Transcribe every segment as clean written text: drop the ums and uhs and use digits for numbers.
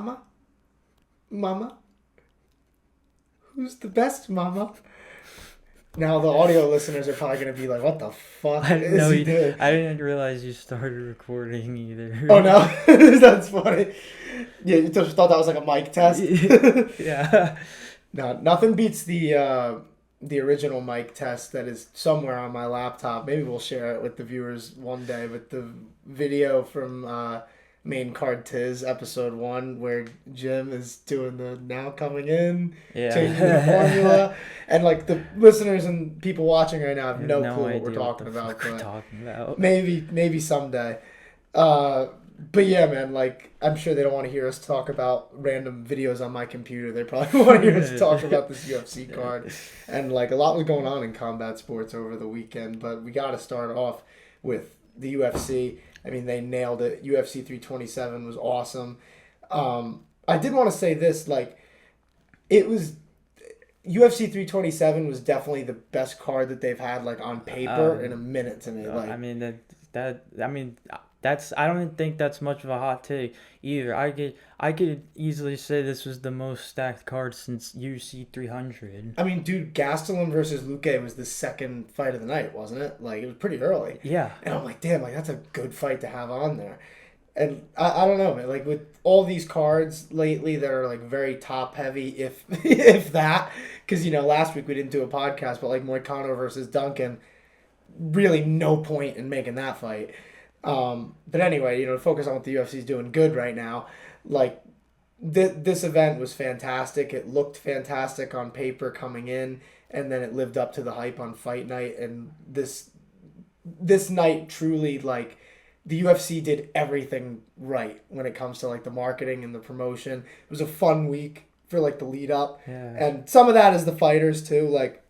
Mama? Mama? Who's the best, Mama? Now the audio listeners are probably going to be like, what the fuck is he doing? I didn't realize you started recording either. Oh, no? That's funny. Yeah, you just thought that was like a mic test? Yeah. No, nothing beats the original mic test that is somewhere on my laptop. Maybe we'll share it with the viewers one day, with the video from Main Card Tiz episode 1 where Jim is doing the now coming in, changing the formula, and like the listeners and people watching right now have no clue what we're talking about. Maybe someday. But yeah, man, like, I'm sure they don't want to hear us talk about random videos on my computer. They probably want to hear us talk about this UFC card. And, like, a lot was going on in combat sports over the weekend. But we got to start off with the UFC. I mean, they nailed it. UFC 327 was awesome. I did want to say this, like, it was... UFC 327 was definitely the best card that they've had, like, on paper in a minute to me. Like, I mean, I don't think that's much of a hot take either. I could easily say this was the most stacked card since UFC 300. I mean, dude, Gastelum versus Luque was the second fight of the night, wasn't it? Like, it was pretty early. Yeah. And I'm like, damn, like, that's a good fight to have on there. And I don't know, man. Like, with all these cards lately that are, like, very top-heavy, if that. Because, you know, last week we didn't do a podcast, but, like, Moicano versus Duncan, really no point in making that fight. But anyway, you know, to focus on what the UFC is doing good right now, like, this event was fantastic. It looked fantastic on paper coming in, and then it lived up to the hype on fight night. And this night truly, like, the UFC did everything right when it comes to, like, the marketing and the promotion. It was a fun week for, like, the lead up. Yeah. And some of that is the fighters too. Like,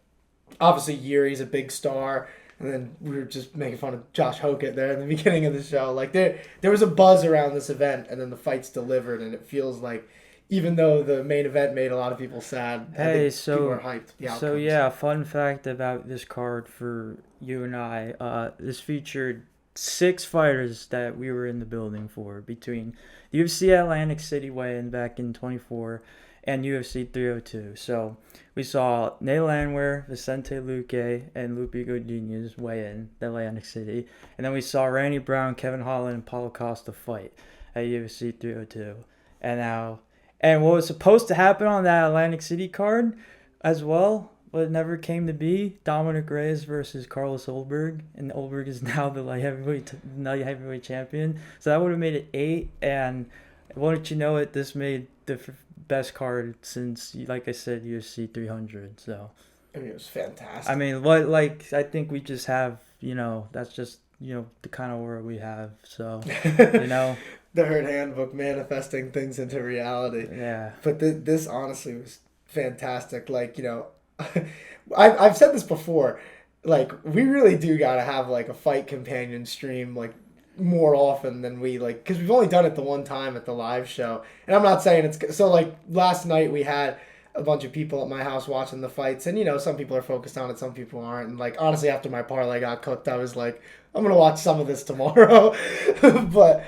obviously Jiri's a big star. And then we were just making fun of Josh Hokit there in the beginning of the show. Like, there was a buzz around this event, and then the fights delivered, and it feels like, even though the main event made a lot of people sad, hey, people were hyped. So yeah, fun fact about this card for you and I. This featured 6 fighters that we were in the building for, between the UFC Atlantic City weigh-in back in 24 and UFC 302. So we saw Nate Landwehr, Vicente Luque, and Luque Godinez weigh in the Atlantic City. And then we saw Randy Brown, Kevin Holland, and Paulo Costa fight at UFC 302. And what was supposed to happen on that Atlantic City card as well, but it never came to be, Dominic Reyes versus Carlos Ulberg. And Ulberg is now the light heavyweight champion. So that would have made it 8. And wouldn't you know it, this made the best card since, like I said, UFC 300. So I mean, it was fantastic. I mean, I think we just have, you know, that's just, you know, the kind of world we have. So, you know. The Herd Handbook, manifesting things into reality. Yeah. But this honestly was fantastic. Like, you know, I've said this before. Like, we really do got to have, like, a fight companion stream, like, more often than we, like, because we've only done it the one time at the live show. And I'm not saying it's, so, like, last night we had a bunch of people at my house watching the fights, and, you know, some people are focused on it, some people aren't. And, like, honestly, after my parlay got cooked, I was like, I'm going to watch some of this tomorrow. But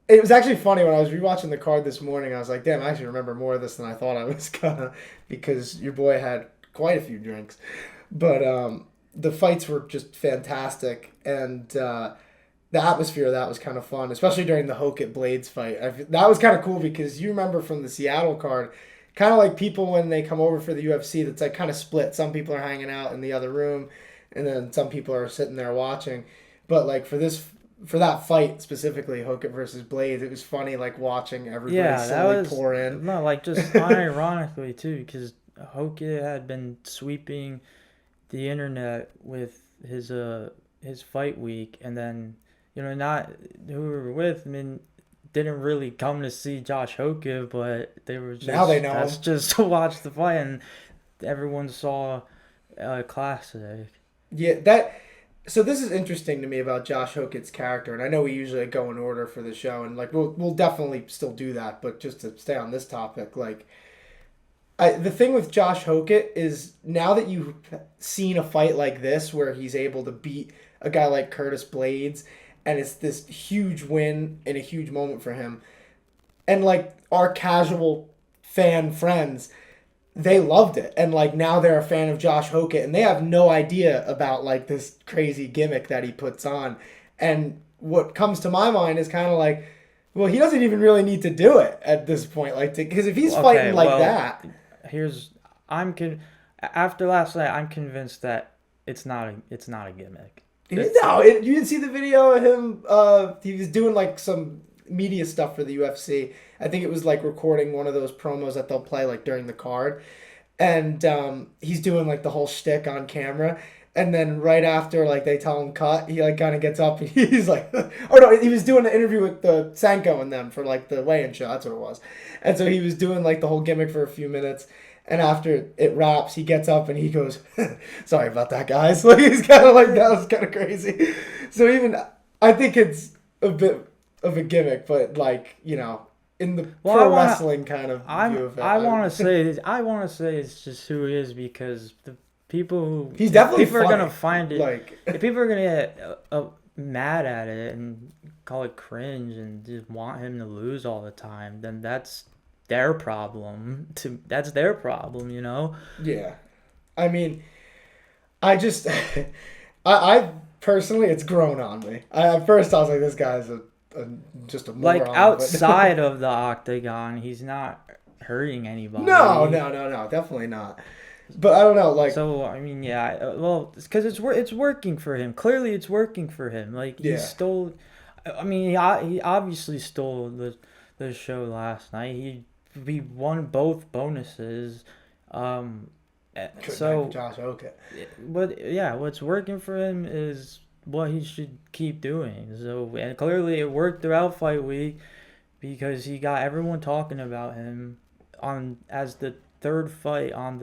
it was actually funny when I was rewatching the card this morning. I was like, damn, I actually remember more of this than I thought I was gonna, because your boy had quite a few drinks. But the fights were just fantastic, and the atmosphere of that was kind of fun, especially during the Hokit Blaydes fight. That was kind of cool, because you remember from the Seattle card, kind of like people when they come over for the UFC, that's like kind of split. Some people are hanging out in the other room, and then some people are sitting there watching. But like for that fight specifically, Hokit versus Blaydes, it was funny, like, watching everybody slowly pour in. No, like, just unironically too, because Hokit had been sweeping the internet with his fight week, and then, you know, not who we were with, I mean, didn't really come to see Josh Hokit, but they were just, now they know him. Just to watch the fight, and everyone saw a classic. Yeah, so this is interesting to me about Josh Hokit's character, and I know we usually go in order for the show, and, like, we'll definitely still do that, but just to stay on this topic, like, the thing with Josh Hokit is, now that you've seen a fight like this where he's able to beat a guy like Curtis Blaydes, and it's this huge win and a huge moment for him, and like our casual fan friends, they loved it, and like now they're a fan of Josh Hokit, and they have no idea about like this crazy gimmick that he puts on. And what comes to my mind is kind of like, well, he doesn't even really need to do it at this point, like, because if he's fighting like that, here's after last night, I'm convinced that it's not a gimmick. you didn't see the video of him. He was doing like some media stuff for the UFC. I think it was like recording one of those promos that they'll play like during the card, and he's doing like the whole shtick on camera. And then right after like they tell him cut, he like kind of gets up and he's like, oh no, he was doing an interview with the Sanko and them for like the weigh-in show. That's what it was. And so he was doing like the whole gimmick for a few minutes. And after it wraps, he gets up and he goes, sorry about that, guys. Like, he's kind of like, that was kind of crazy. So even, I think it's a bit of a gimmick, but like, you know, in the pro wrestling kind of view of it. I want to say it's just who he is, because the people who... He's definitely people funny. are going to find it... Like, if people are going to get mad at it and call it cringe and just want him to lose all the time, then that's their problem. That's their problem, you know? Yeah. I mean, I just... I personally, it's grown on me. At first, I was like, this guy's just a moron. Like, outside of the octagon, he's not hurting anybody. No, definitely not. But I don't know, like... So, I mean, yeah, well, it's because it's working for him. Clearly, it's working for him. Like, he stole... I mean, he obviously stole the show last night. He won both bonuses. So... Josh Hokit. But, yeah, what's working for him is what he should keep doing. So, and clearly, it worked throughout fight week because he got everyone talking about him as the third fight on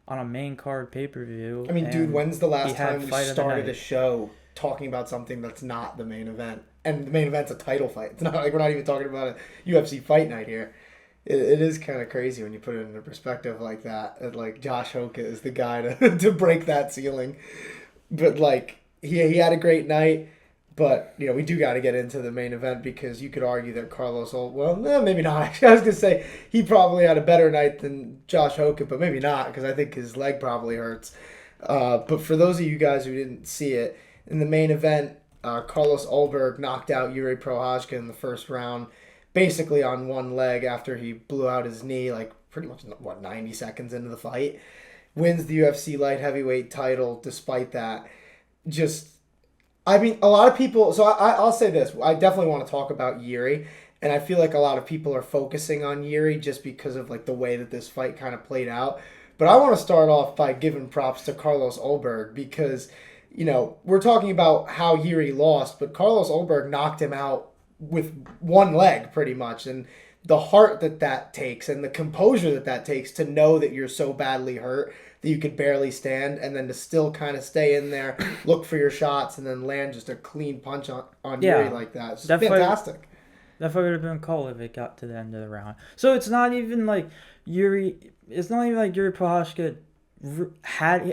a main card pay-per-view. I mean, dude, when's the last time we started a show talking about something that's not the main event? And the main event's a title fight. It's not like we're not even talking about a UFC fight night here. It is kind of crazy when you put it into perspective like that. And like, Josh Hokit is the guy to break that ceiling. But like, he had a great night. But, you know, we do got to get into the main event, because you could argue that maybe not. Actually, I was going to say he probably had a better night than Josh Hokit, but maybe not, because I think his leg probably hurts. But for those of you guys who didn't see it, in the main event, Carlos Ulberg knocked out Jiri Prochazka in the first round, basically on one leg after he blew out his knee, like pretty much, 90 seconds into the fight. Wins the UFC light heavyweight title despite that. I mean, a lot of people... So I'll say this. I definitely want to talk about Jiri. And I feel like a lot of people are focusing on Jiri just because of like the way that this fight kind of played out. But I want to start off by giving props to Carlos Ulberg, because, you know, we're talking about how Jiri lost, but Carlos Ulberg knocked him out with one leg pretty much. And the heart that takes and the composure that takes to know that you're so badly hurt that you could barely stand, and then to still kind of stay in there, look for your shots, and then land just a clean punch on Jiri like that. It's fantastic. That fight would have been cool if it got to the end of the round. So it's not even like Jiri Prochazka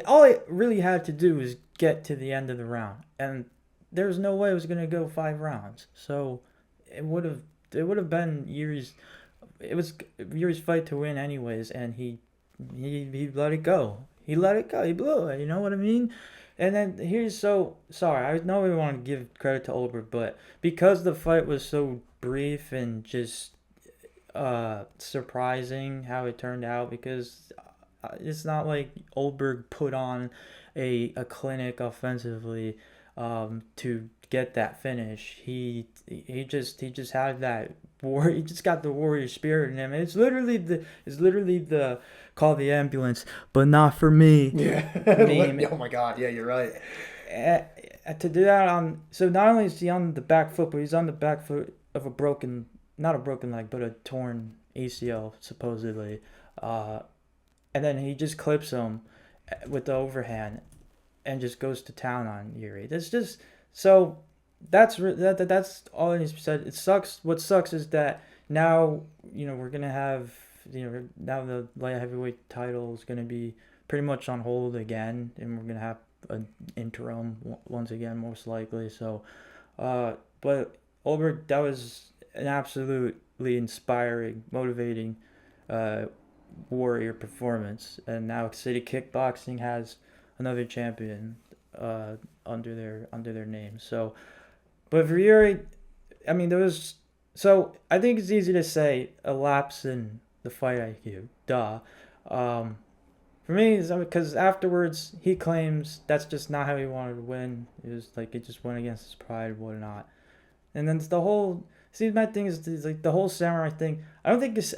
all it really had to do was get to the end of the round, and there's no way it was going to go 5 rounds. So it would have been Jiri's fight to win anyways, and he let it go. He let it go. He blew it. You know what I mean? And then sorry. I know we want to give credit to Ulberg, but because the fight was so brief and just surprising how it turned out, because it's not like Ulberg put on a clinic offensively to get that finish. He just had that war. He just got the warrior spirit in him. And it's literally the call the ambulance, but not for me. Yeah. Meme. Oh my God. Yeah, you're right. To do that so not only is he on the back foot, but he's on the back foot of not a broken leg, but a torn ACL supposedly. And then he just clips him with the overhand and just goes to town on Jiri. That's just so. That's all that needs to be said. It sucks. What sucks is that now, you know, we're gonna have, you know, now the light heavyweight title is gonna be pretty much on hold again, and we're gonna have an interim once again, most likely. So, but Ulberg, that was an absolute inspiring, motivating warrior performance. And now City Kickboxing has another champion under their name. So, but for Yuri, I mean, there was. So I think it's easy to say a lapse in the fight IQ. Duh. For me, it's because afterwards he claims that's just not how he wanted to win. It was like it just went against his pride, whatnot. And then the whole. See, my thing is like the whole samurai thing. I don't think it's.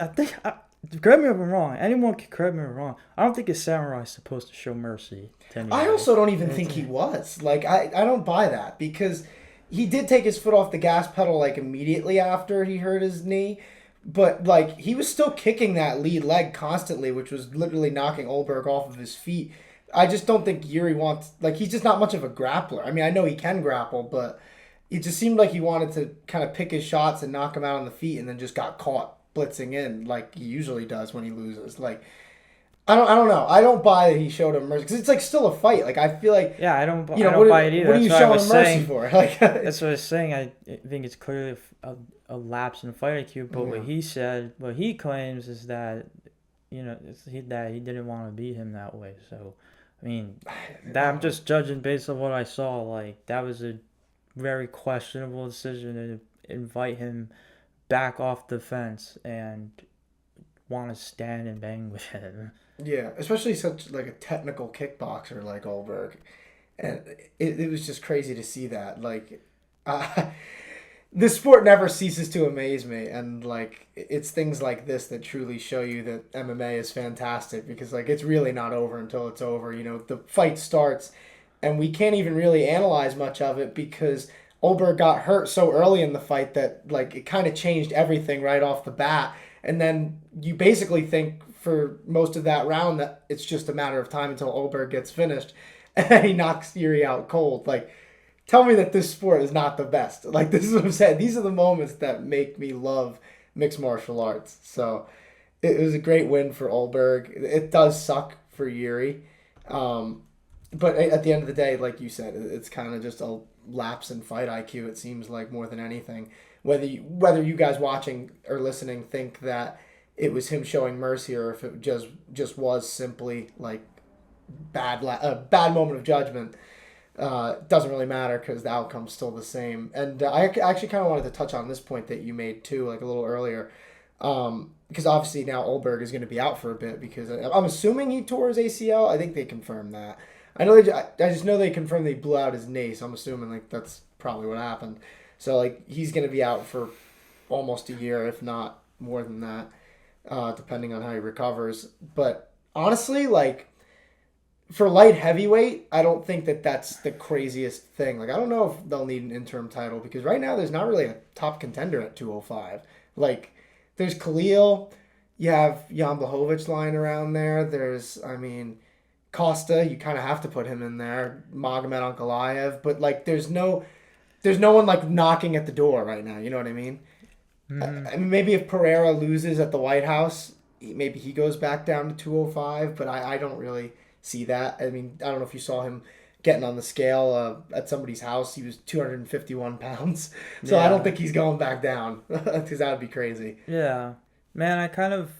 Correct me if I'm wrong. Anyone can correct me if I'm wrong. I don't think a samurai is supposed to show mercy to anybody. I also don't even think he was. Like, I don't buy that because he did take his foot off the gas pedal, like, immediately after he hurt his knee. But, like, he was still kicking that lead leg constantly, which was literally knocking Ulberg off of his feet. I just don't think Jiri wants... Like, he's just not much of a grappler. I mean, I know he can grapple, but it just seemed like he wanted to kind of pick his shots and knock him out on the feet and then just got caught blitzing in like he usually does when he loses. Like, I don't know. I don't buy that he showed him mercy because it's like still a fight. Like, I feel like I don't buy it either. What are you showing him mercy for? Like, that's what I was saying. I think it's clearly a lapse in fight IQ. But what he claims is that that he didn't want to beat him that way. So, I mean, I'm just judging based on what I saw. Like, that was a very questionable decision to invite him back off the fence and want to stand and bang with him. Yeah, especially such like a technical kickboxer like Ulberg, and it was just crazy to see that. Like, this sport never ceases to amaze me, and like it's things like this that truly show you that MMA is fantastic because like it's really not over until it's over. You know, the fight starts, and we can't even really analyze much of it because Ulberg got hurt so early in the fight that like it kind of changed everything right off the bat. And then you basically think for most of that round that it's just a matter of time until Ulberg gets finished and he knocks Jiri out cold. Like, tell me that this sport is not the best. Like, this is what I'm saying. These are the moments that make me love mixed martial arts. So it was a great win for Ulberg. It does suck for Jiri. But at the end of the day, like you said, it's kind of just a lapse in fight IQ, it seems like, more than anything. Whether you guys watching or listening think that it was him showing mercy or if it just was simply like a bad moment of judgment, doesn't really matter because the outcome's still the same. And I actually kind of wanted to touch on this point that you made too, like a little earlier, because obviously now Ulberg is going to be out for a bit because I'm assuming he tore his ACL. I think they confirmed that. I just know they confirmed they blew out his knee, so I'm assuming like that's probably what happened. So like he's gonna be out for almost a year, if not more than that, depending on how he recovers. But honestly, like for light heavyweight, I don't think that that's the craziest thing. Like I don't know if they'll need an interim title because right now there's not really a top contender at 205. Like there's Khalil, you have Jan Blachowicz lying around there. There's Costa, you kind of have to put him in there. Magomed Ankalaev, but like there's no one like knocking at the door right now. You know what I mean? Mm-hmm. I mean, maybe if Pereira loses at the White House, maybe he goes back down to 205. But I don't really see that. I mean, I don't know if you saw him getting on the scale at somebody's house. He was 251 pounds, so yeah. I don't think he's going back down because that would be crazy. Yeah, man, I kind of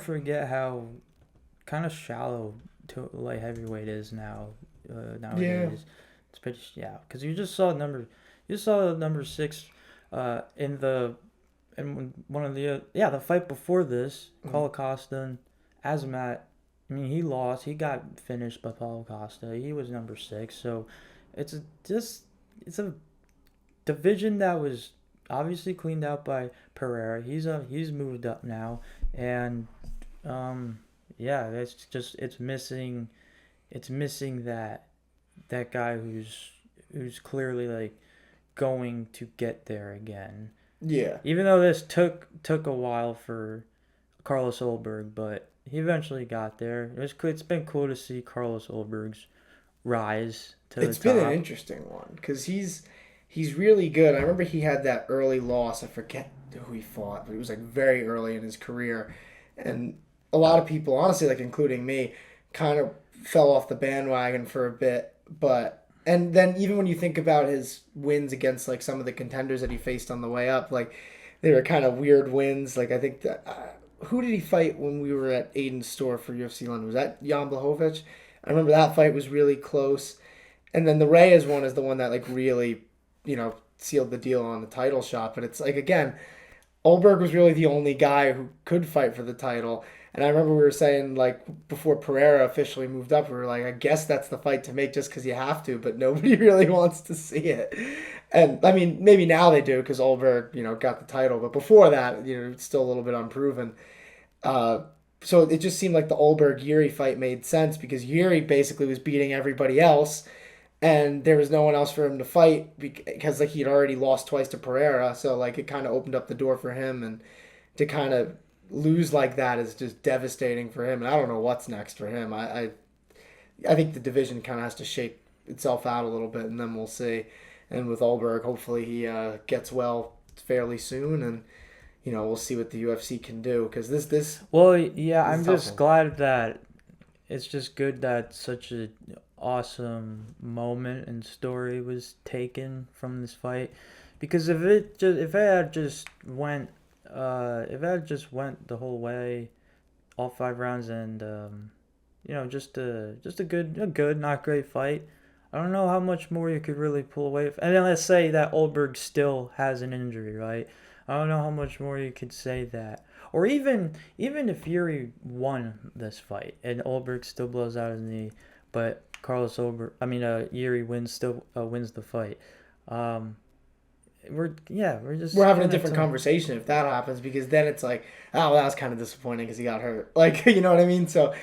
forget how kind of shallow light heavyweight is nowadays. Yeah. It's pretty because you just saw number 6 in one of the fight before this, Paulo Costa and Azamat. I mean, he lost. He got finished by Paulo Costa. He was number 6. So it's a division that was obviously cleaned out by Pereira. He's moved up now, and it's missing that guy who's clearly like going to get there again. Yeah. Even though this took a while for Carlos Ulberg, but he eventually got there. It's been cool to see Carlos Ulberg's rise to the top. It's been an interesting one because he's really good. I remember he had that early loss. I forget who he fought, but it was like very early in his career, and a lot of people, honestly, like including me, kind of fell off the bandwagon for a bit. And then even when you think about his wins against like some of the contenders that he faced on the way up, like they were kind of weird wins. Like, I think that who did he fight when we were at Aiden's store for UFC London? Was that Jan Blachowicz? I remember that fight was really close. And then the Reyes one is the one that like really, sealed the deal on the title shot. But it's like, again, Ulberg was really the only guy who could fight for the title. And I remember we were saying, like, before Pereira officially moved up, we were like, I guess that's the fight to make just because you have to, but nobody really wants to see it. And, I mean, maybe now they do because Ulberg, got the title. But before that, it's still a little bit unproven. Uh, so it just seemed like the Ulberg-Jiri fight made sense because Jiri basically was beating everybody else and there was no one else for him to fight because like he'd already lost twice to Pereira, so like it kind of opened up the door for him, and to kind of lose like that is just devastating for him. And I don't know what's next for him. I think the division kind of has to shake itself out a little bit, and then we'll see. And with Ulberg, hopefully he gets well fairly soon, and we'll see what the UFC can do because this. Well, yeah, I'm tough just one. glad that it's just good that such a awesome moment and story was taken from this fight, because if it had just went the whole way, all 5 rounds, and just a good not great fight, I don't know how much more you could really pull away. And then let's say that Ulberg still has an injury, right? I don't know how much more you could say that. Or even if Fury won this fight and Ulberg still blows out his knee, but Jiri wins the fight. We're just We're having a different conversation if that happens, because then it's like, oh, that was kind of disappointing because he got hurt. Like, you know what I mean? So,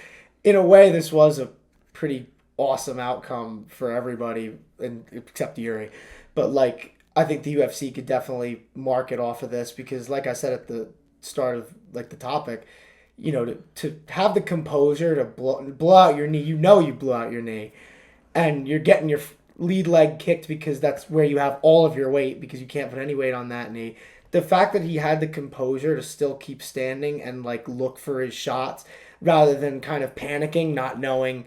in a way, this was a pretty awesome outcome for everybody, except Yuri. But like, I think the UFC could definitely market off of this because, like I said at the start of like the topic, to have the composure to blow out your knee. You blew out your knee, and you're getting your lead leg kicked because that's where you have all of your weight because you can't put any weight on that knee. The fact that he had the composure to still keep standing and like look for his shots rather than kind of panicking, not knowing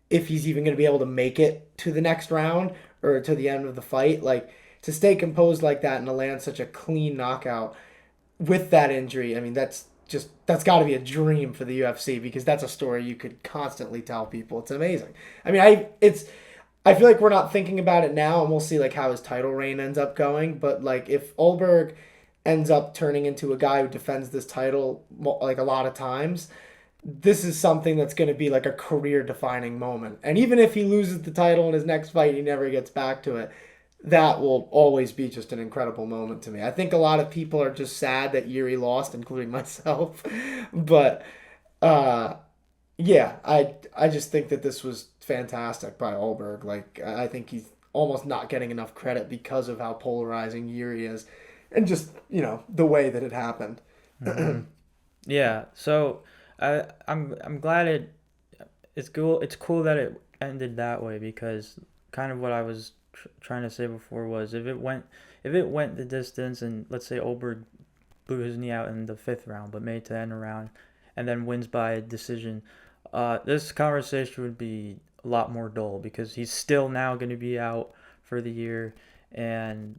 if he's even going to be able to make it to the next round or to the end of the fight, like to stay composed like that and to land such a clean knockout with that injury. I mean, that's got to be a dream for the UFC because that's a story you could constantly tell people. It's amazing. I mean, I feel like we're not thinking about it now, and we'll see like how his title reign ends up going. But like if Ulberg ends up turning into a guy who defends this title like a lot of times, this is something that's going to be like a career defining moment. And even if he loses the title in his next fight, he never gets back to it. That will always be just an incredible moment to me. I think a lot of people are just sad that Jiri lost, including myself. But yeah, I just think that this was fantastic by Ulberg. Like I think he's almost not getting enough credit because of how polarizing Jiri is, and just the way that it happened. Mm-hmm. Yeah, so I'm glad it's cool. It's cool that it ended that way because kind of what I was trying to say before was if it went the distance and let's say Ulberg blew his knee out in the 5th round but made it to the end of the round and then wins by a decision, this conversation would be a lot more dull because he's still now going to be out for the year, and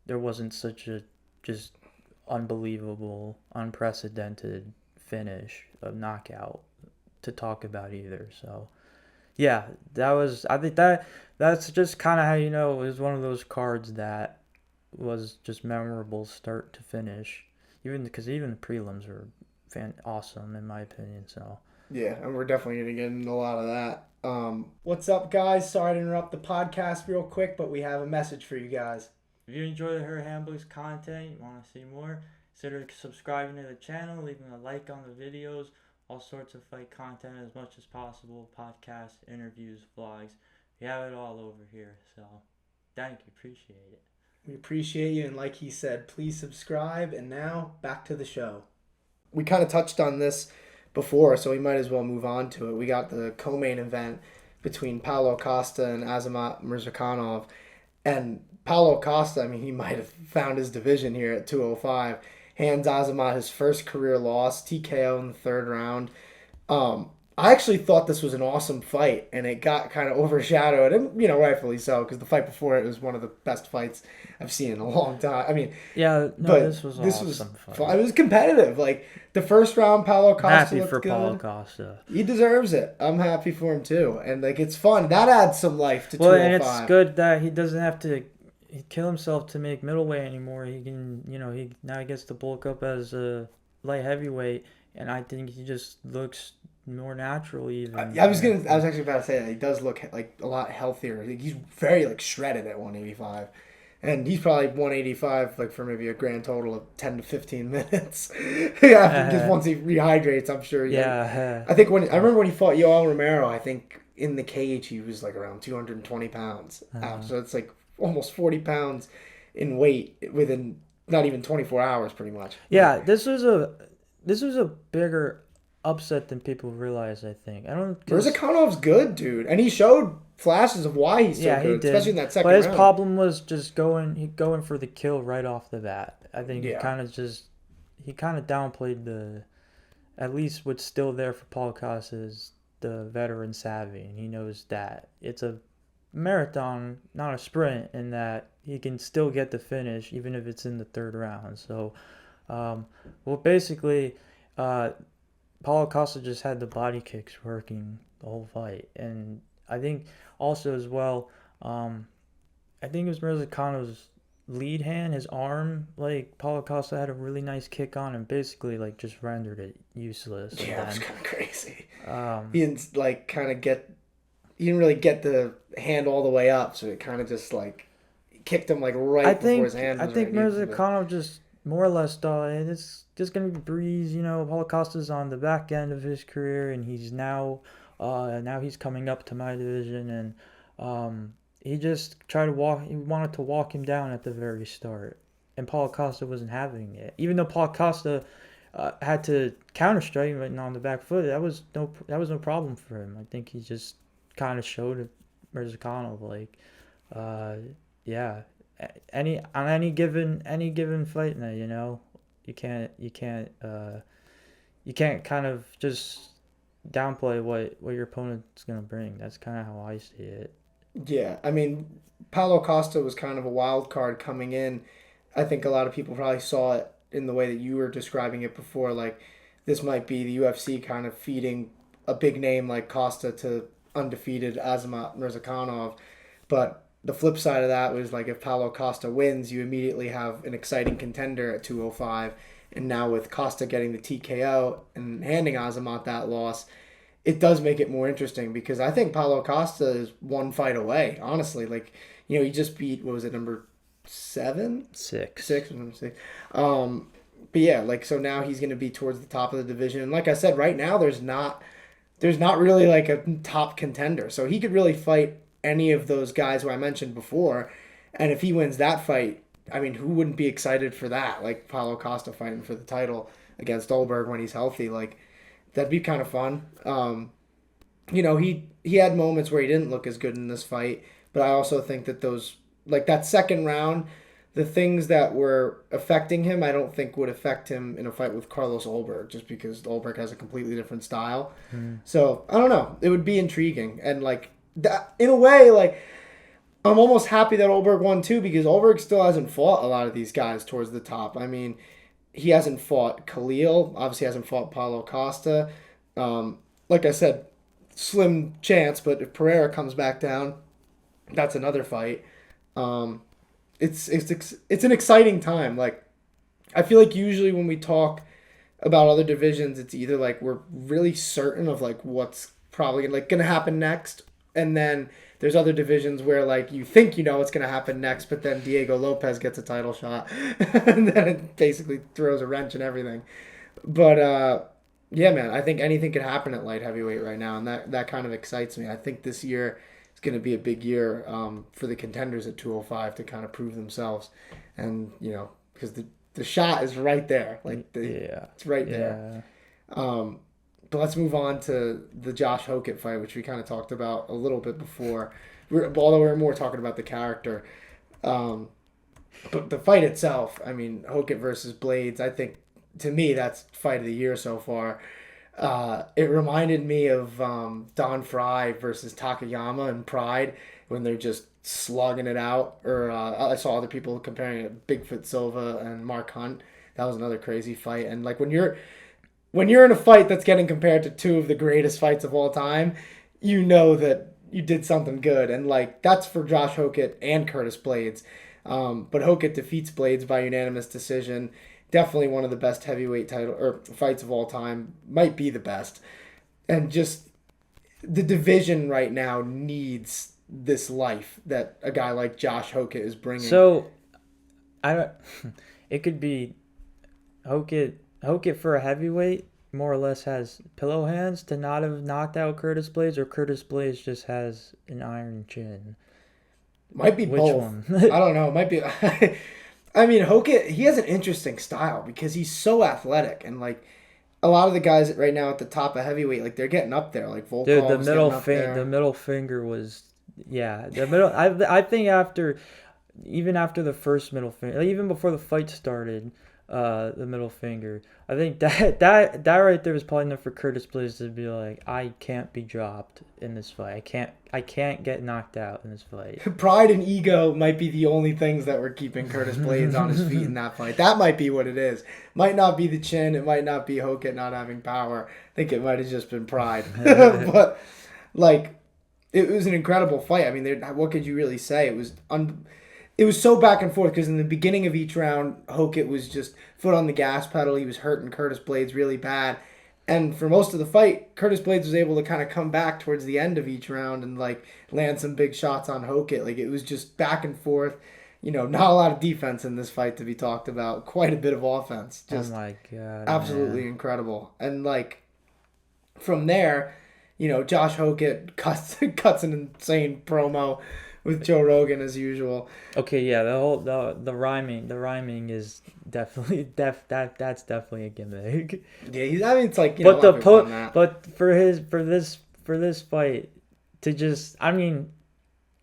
there wasn't such a just unbelievable, unprecedented finish of knockout to talk about either. So yeah, I think that's just kind of how it was one of those cards that was just memorable start to finish, because even the prelims were awesome in my opinion. So yeah, and we're definitely going to get into a lot of that. What's up, guys? Sorry to interrupt the podcast real quick, but we have a message for you guys. If you enjoy her Hamburg's content, you want to see more, consider subscribing to the channel, leaving a like on the videos, all sorts of fight content as much as possible, podcasts, interviews, vlogs. We have it all over here, so thank you, appreciate it. We appreciate you, and like he said, please subscribe. And now, back to the show. We kind of touched on this before, so we might as well move on to it. We got the co-main event between Paulo Costa and Azamat Murzakanov. And Paulo Costa, I mean, he might have found his division here at 205. Hands Azamat his first career loss, TKO in the 3rd round. I actually thought this was an awesome fight, and it got kind of overshadowed, and rightfully so, because the fight before it was one of the best fights I've seen in a long time. I mean, Yeah, no, but this was this was awesome fun. fight. It was competitive. Like the first round, Paulo I'm Costa happy looked for Paulo good. Costa. He deserves it. I'm happy for him too, and like it's fun. That adds some life to Well, and it's 205. good that he doesn't have to kill himself to make middleweight anymore. He can, he now he gets to bulk up as a light heavyweight, and I think he just looks more natural even. I was actually about to say that he does look like a lot healthier. He's very like shredded at 185. And he's probably 185, like for maybe a grand total of 10 to 15 minutes. Yeah, just once he rehydrates, I'm sure. Yeah. I think I remember when he fought Yoel Romero, I think in the cage he was like around 220 pounds. So it's like almost 40 pounds in weight within not even 24 hours, pretty much. Yeah, this was a bigger upset than people realize. I think I don't. Murzakonov's good, dude, and he showed flashes of why he's so Yeah, he good, did. especially in that second But his round. problem was just going for the kill right off the bat. I think Yeah. he kind of downplayed at least what's still there for Paul Costa is the veteran savvy, and he knows that it's a marathon, not a sprint, and that he can still get the finish even if it's in the third round. So, basically, Paulo Costa just had the body kicks working the whole fight, and I think also as well, I think it was Murzakanow's lead hand, his arm, like Paulo Costa had a really nice kick on and basically like just rendered it useless. Yeah, it was kind of crazy. Um, He didn't like kind of get. He didn't really get the hand all the way up, so it kind of just like kicked him like right before his hand. I Was think where it needed to be. Murzakanov just more or less thought it's just gonna be breeze. Paulo Costa's on the back end of his career, and he's now he's coming up to my division, and he just tried to walk. He wanted to walk him down at the very start, and Paulo Costa wasn't having it. Even though Paulo Costa had to counter strike him on the back foot, that was no problem for him. I think he just kind of showed Murzakanov like, yeah, any given fight night, you can't kind of just downplay what your opponent's gonna bring. That's kind of how I see it. Yeah, I mean, Paulo Costa was kind of a wild card coming in. I think a lot of people probably saw it in the way that you were describing it before. Like, this might be the UFC kind of feeding a big name like Costa to undefeated Azamat Murzakanov. But the flip side of that was like if Paulo Costa wins, you immediately have an exciting contender at 205. And now with Costa getting the TKO and handing Azamat that loss, it does make it more interesting because I think Paulo Costa is one fight away. Honestly, like he just beat what was it, number 7, Six. 6, number 6. But yeah, like so now he's going to be towards the top of the division. And like I said, right now there's not really like a top contender. So he could really fight any of those guys who I mentioned before. And if he wins that fight, I mean, who wouldn't be excited for that? Like Paulo Costa fighting for the title against Ulberg when he's healthy. Like that'd be kind of fun. He had moments where he didn't look as good in this fight, but I also think that those like that second round, the things that were affecting him, I don't think would affect him in a fight with Carlos Ulberg, just because Ulberg has a completely different style. So I don't know. It would be intriguing, and like that in a way, like I'm almost happy that Ulberg won too, because Ulberg still hasn't fought a lot of these guys towards the top. I mean, he hasn't fought Khalil, obviously hasn't fought Paulo Costa. Like I said, slim chance, but if Pereira comes back down, that's another fight. It's an exciting time. Like I feel like usually when we talk about other divisions, it's either like we're really certain of like what's probably like gonna happen next, and then there's other divisions where like you think you know what's gonna happen next, but then Diego Lopez gets a title shot, and then it basically throws a wrench in everything. But yeah, man, I think anything could happen at light heavyweight right now, and that kind of excites me. I think this year is going to be a big year for the contenders at 205 to kind of prove themselves, and because the shot is right there, like it's right there. But let's move on to the Josh Hokit fight, which we kind of talked about a little bit before. Although we're more talking about the character. But the fight itself, I mean, Hokit versus Blaydes, I think, to me, that's fight of the year so far. It reminded me of Don Fry versus Takayama in Pride when they're just slugging it out. Or I saw other people comparing it to Bigfoot Silva and Mark Hunt. That was another crazy fight. And like when you're in a fight that's getting compared to two of the greatest fights of all time, you know that you did something good. And like that's for Josh Hokit and Curtis Blaydes. But Hokit defeats Blaydes by unanimous decision. Definitely one of the best heavyweight title or fights of all time. Might be the best. And just the division right now needs this life that a guy like Josh Hokit is bringing. So, I don't. It could be Hokit for a heavyweight. More or less has pillow hands to not have knocked out Curtis Blaydes, or Curtis Blaydes just has an iron chin. Might be Which both. one? I don't know. It might be. I mean, Hokit, he has an interesting style because he's so athletic. And, like, a lot of the guys right now at the top of heavyweight, like, they're getting up there. Like, Volkov's Dude, the middle finger was, yeah, the middle. I think even after the first middle finger, like even before the fight started, the middle finger. I think that right there was probably enough for Curtis Blaydes to be like, I can't be dropped in this fight. I can't get knocked out in this fight. Pride and ego might be the only things that were keeping Curtis Blaydes on his feet in that fight. That might be what it is. Might not be the chin. It might not be Hokit not having power. I think it might have just been pride. But, like, it was an incredible fight. I mean, what could you really say? It was so back and forth because in the beginning of each round, Hokit was just foot on the gas pedal. He was hurting Curtis Blaydes really bad. And for most of the fight, Curtis Blaydes was able to kind of come back towards the end of each round and like land some big shots on Hokit. Like it was just back and forth. You know, not a lot of defense in this fight to be talked about. Quite a bit of offense. Just oh my god, absolutely man. incredible. And like from there, you know, Josh Hokit cuts an insane promo with Joe Rogan as usual. Okay, yeah, the rhyming is definitely that's definitely a gimmick. Yeah, I mean it's like but but for this fight to just, I mean,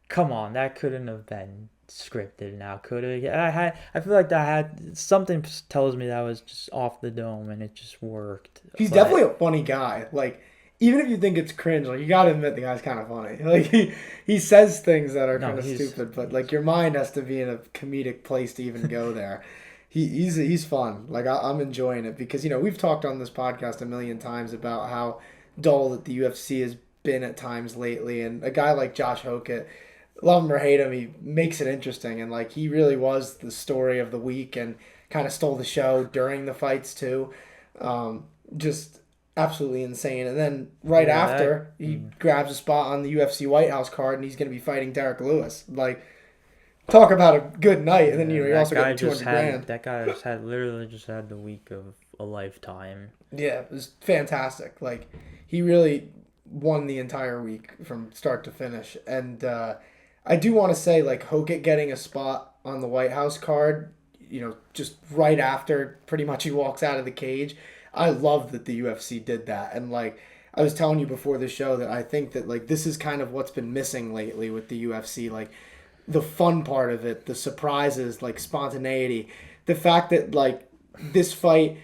come on, that couldn't have been scripted now, could it? I feel like that had something tells me that was just off the dome and it just worked. He's definitely a funny guy. Like even if you think it's cringe, like you gotta admit the guy's kind of funny. Like he says things that are kind of stupid, but like your mind has to be in a comedic place to even go there. He's fun. Like I'm enjoying it because you know we've talked on this podcast a million times about how dull that the UFC has been at times lately, and a guy like Josh Hokit, love him or hate him, he makes it interesting, and like he really was the story of the week and kind of stole the show during the fights too. Just absolutely insane. And then after, he grabs a spot on the UFC White House card, and he's going to be fighting Derek Lewis. Like, talk about a good night. And then you also got 200 grand. That guy literally just had the week of a lifetime. Yeah, it was fantastic. Like, he really won the entire week from start to finish. And I do want to say, like, Hokit getting a spot on the White House card, you know, just right after pretty much he walks out of the cage. I love that the UFC did that. And, like, I was telling you before the show that I think that, like, this is kind of what's been missing lately with the UFC. Like, the fun part of it, the surprises, like, spontaneity. The fact that, like, this fight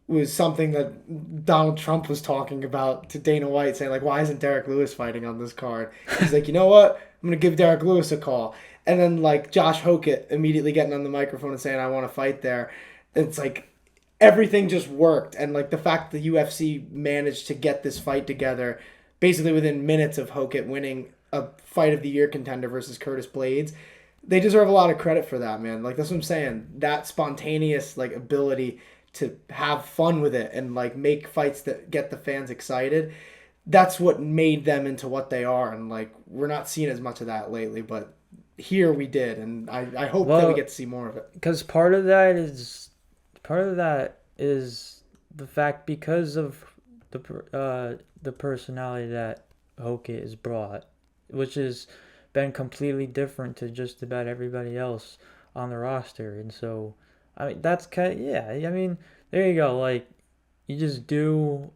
was something that Donald Trump was talking about to Dana White, saying, like, why isn't Derek Lewis fighting on this card? He's like, you know what? I'm going to give Derek Lewis a call. And then, like, Josh Hokit immediately getting on the microphone and saying, I want to fight there. It's like, everything just worked. And like the fact that the UFC managed to get this fight together basically within minutes of Hokit winning a fight of the year contender versus Curtis Blaydes, they deserve a lot of credit for that, man. Like that's what I'm saying. That spontaneous like ability to have fun with it and like make fights that get the fans excited. That's what made them into what they are. And like we're not seeing as much of that lately, but here we did. And I hope that we get to see more of it. Because part of that is the fact because of the personality that Hokit has brought, which has been completely different to just about everybody else on the roster. And so, I mean, that's kind of, yeah, I mean, there you go. Like, you just do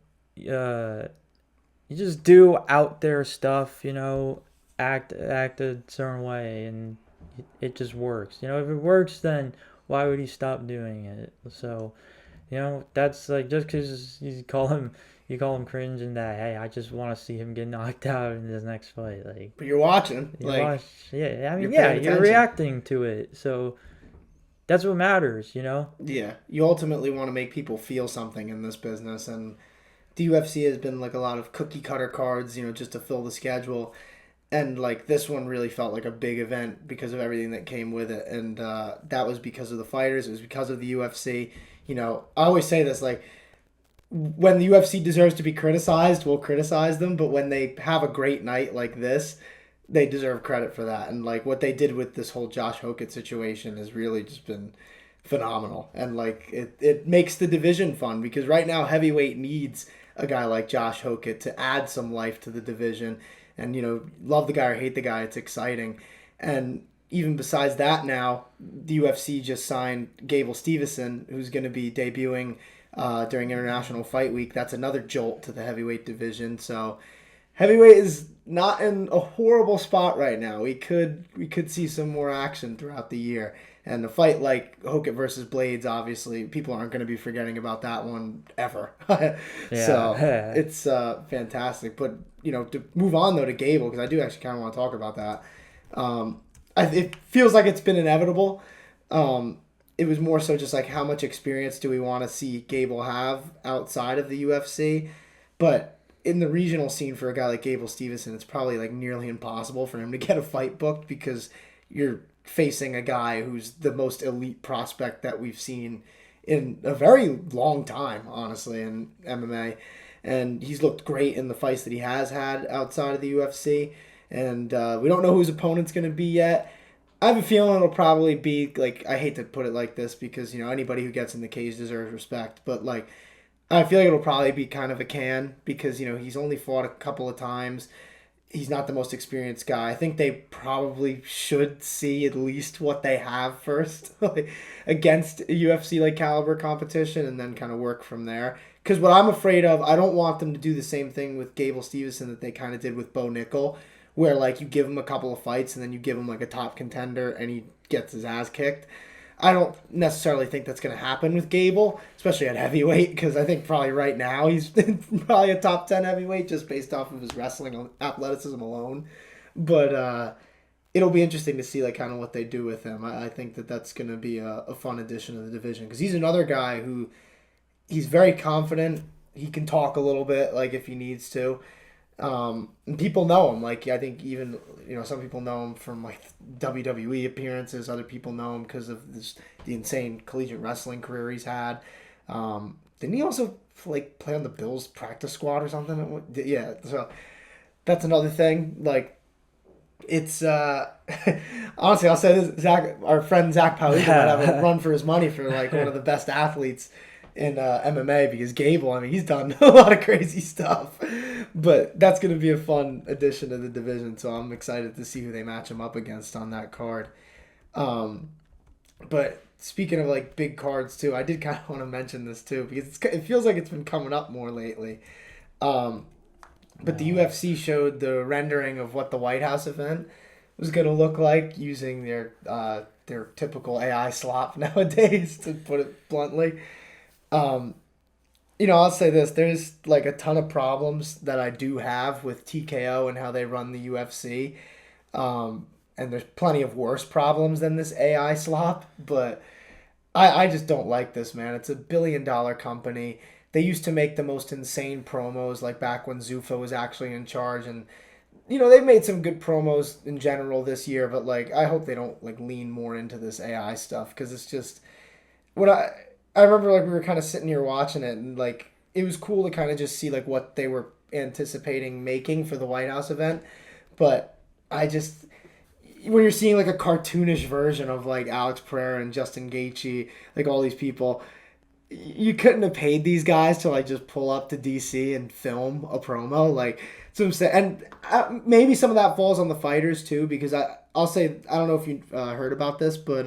out there stuff, you know, act a certain way, and it just works. You know, if it works, then why would he stop doing it? So, you know, that's like just because you call him you call him cringe and that, hey, I just want to see him get knocked out in his next fight. Like, But you're watching. you Like, watch, yeah, I mean, you're yeah, paying you're attention. reacting to it. So that's what matters, you know? Yeah. You ultimately want to make people feel something in this business. And the UFC has been like a lot of cookie cutter cards, just to fill the schedule. And like this one really felt like a big event because of everything that came with it. And that was because of the fighters. It was because of the UFC. I always say this, like, when the UFC deserves to be criticized, we'll criticize them. But when they have a great night like this, they deserve credit for that. And like what they did with this whole Josh Hokit situation has really just been phenomenal. And like it makes the division fun because right now heavyweight needs a guy like Josh Hokit to add some life to the division. And love the guy or hate the guy, it's exciting. And even besides that, now the UFC just signed Gable Steveson, who's going to be debuting during International Fight Week. That's another jolt to the heavyweight division. So heavyweight is not in a horrible spot right now. We could see some more action throughout the year. And a fight like Hokit versus Blaydes, obviously, people aren't going to be forgetting about that one ever. So it's fantastic. But, to move on, though, to Gable, because I do actually kind of want to talk about that. It feels like it's been inevitable. It was more so just like how much experience do we want to see Gable have outside of the UFC. But in the regional scene for a guy like Gable Steveson, it's probably like nearly impossible for him to get a fight booked because you're facing a guy who's the most elite prospect that we've seen in a very long time, honestly, in MMA. And he's looked great in the fights that he has had outside of the UFC. And we don't know who his opponent's going to be yet. I have a feeling it'll probably be, like, I hate to put it like this because, anybody who gets in the cage deserves respect. But, like, I feel like it'll probably be kind of a can because, he's only fought a couple of times. He's not the most experienced guy. I think they probably should see at least what they have first against a UFC like caliber competition and then kind of work from there. Because what I'm afraid of, I don't want them to do the same thing with Gable Steveson that they kind of did with Bo Nickel, where like you give him a couple of fights and then you give him like a top contender and he gets his ass kicked. I don't necessarily think that's going to happen with Gable, especially at heavyweight, because I think probably right now he's probably a top 10 heavyweight just based off of his wrestling athleticism alone. But it'll be interesting to see like kind of what they do with him. I think that that's going to be a fun addition to the division because he's another guy who he's very confident. He can talk a little bit like if he needs to. And people know him. Like I think even some people know him from like WWE appearances. Other people know him because of the insane collegiate wrestling career he's had. Didn't he also like play on the Bills practice squad or something? Yeah. So that's another thing. Like it's honestly, I'll say this: Zach, our friend Zach Pauly might have a run for his money for like one of the best athletes in MMA because Gable, I mean, he's done a lot of crazy stuff. But that's going to be a fun addition to the division, so I'm excited to see who they match him up against on that card. But speaking of like big cards too, I did kind of want to mention this too because it feels like it's been coming up more lately. But the UFC showed the rendering of what the White House event was going to look like using their typical AI slop nowadays, to put it bluntly. I'll say this. There's like a ton of problems that I do have with TKO and how they run the UFC. And there's plenty of worse problems than this AI slop. But I just don't like this, man. It's $1 billion company. They used to make the most insane promos like back when Zuffa was actually in charge. And, they've made some good promos in general this year. But, like, I hope they don't, like, lean more into this AI stuff. Because it's just... I remember like we were kind of sitting here watching it and like it was cool to kind of just see like what they were anticipating making for the White House event. But I just, when you're seeing like a cartoonish version of like Alex Pereira and Justin Gaethje, like all these people, you couldn't have paid these guys to like just pull up to DC and film a promo. Like, so I'm saying, and maybe some of that falls on the fighters too, because I'll say, I don't know if you heard about this, but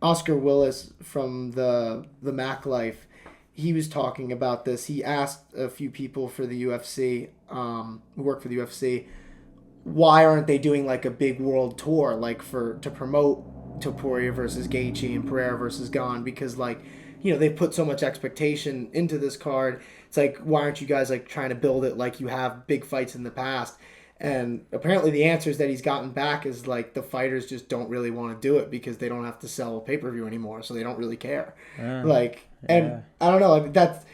Oscar Willis from the Mac Life, he was talking about this. He asked a few people for the UFC, who work for the UFC, why aren't they doing like a big world tour, like to promote Topuria versus Gaethje and Pereira versus Gane? Because like they've put so much expectation into this card. It's like, why aren't you guys like trying to build it like you have big fights in the past? And apparently the answers that he's gotten back is like the fighters just don't really want to do it because they don't have to sell a pay-per-view anymore, so they don't really care. Like, and I don't know, like that's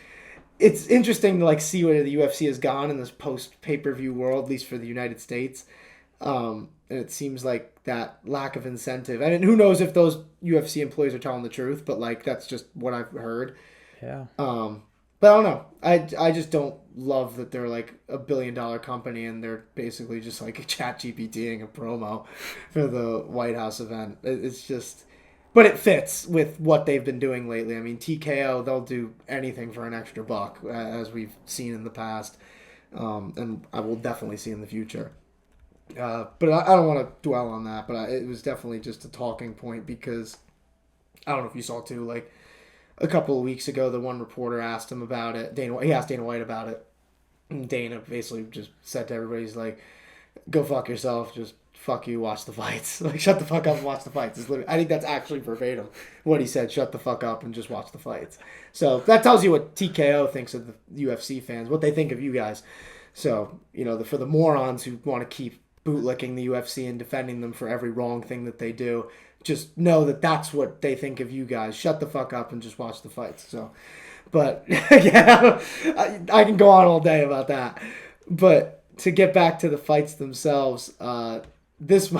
it's interesting to like see where the UFC has gone in this post pay-per-view world, at least for the United States. And it seems like that lack of incentive. I mean, who knows if those UFC employees are telling the truth, but like that's just what I've heard. Yeah. But I don't know. I just don't love that they're like $1 billion company and they're basically just like a chat GPTing a promo for the White House event. It's just, but it fits with what they've been doing lately. I mean, TKO, they'll do anything for an extra buck, as we've seen in the past, and I will definitely see in the future. But I don't want to dwell on that. But it was definitely just a talking point because I don't know if you saw too, like a couple of weeks ago, the one reporter asked him about it. He asked Dana White about it. And Dana basically just said to everybody, he's like, go fuck yourself. Just fuck you, watch the fights. Like, shut the fuck up and watch the fights. I think that's actually verbatim what he said. Shut the fuck up and just watch the fights. So that tells you what TKO thinks of the UFC fans, what they think of you guys. So, for the morons who want to keep bootlicking the UFC and defending them for every wrong thing that they do, just know that that's what they think of you guys. Shut the fuck up and just watch the fights. So, but yeah, I can go on all day about that. But to get back to the fights themselves, this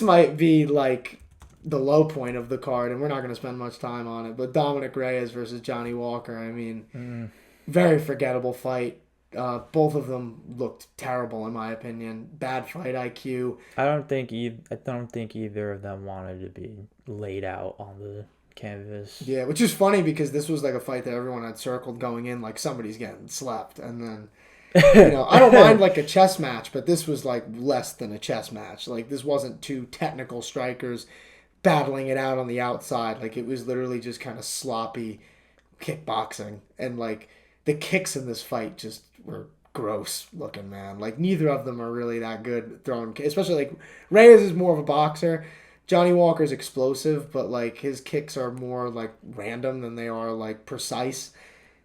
might be like the low point of the card, and we're not going to spend much time on it. But Dominic Reyes versus Johnny Walker. I mean, very forgettable fight. Both of them looked terrible in my opinion. Bad fight IQ. I don't think either of them wanted to be laid out on the canvas. Yeah, which is funny because this was like a fight that everyone had circled going in, like somebody's getting slept, and then I don't mind like a chess match, but this was like less than a chess match. Like this wasn't two technical strikers battling it out on the outside. Like it was literally just kind of sloppy kickboxing, and like the kicks in this fight just were gross looking, man. Like neither of them are really that good throwing, especially like Reyes is more of a boxer. Johnny Walker's explosive, but like his kicks are more like random than they are like precise.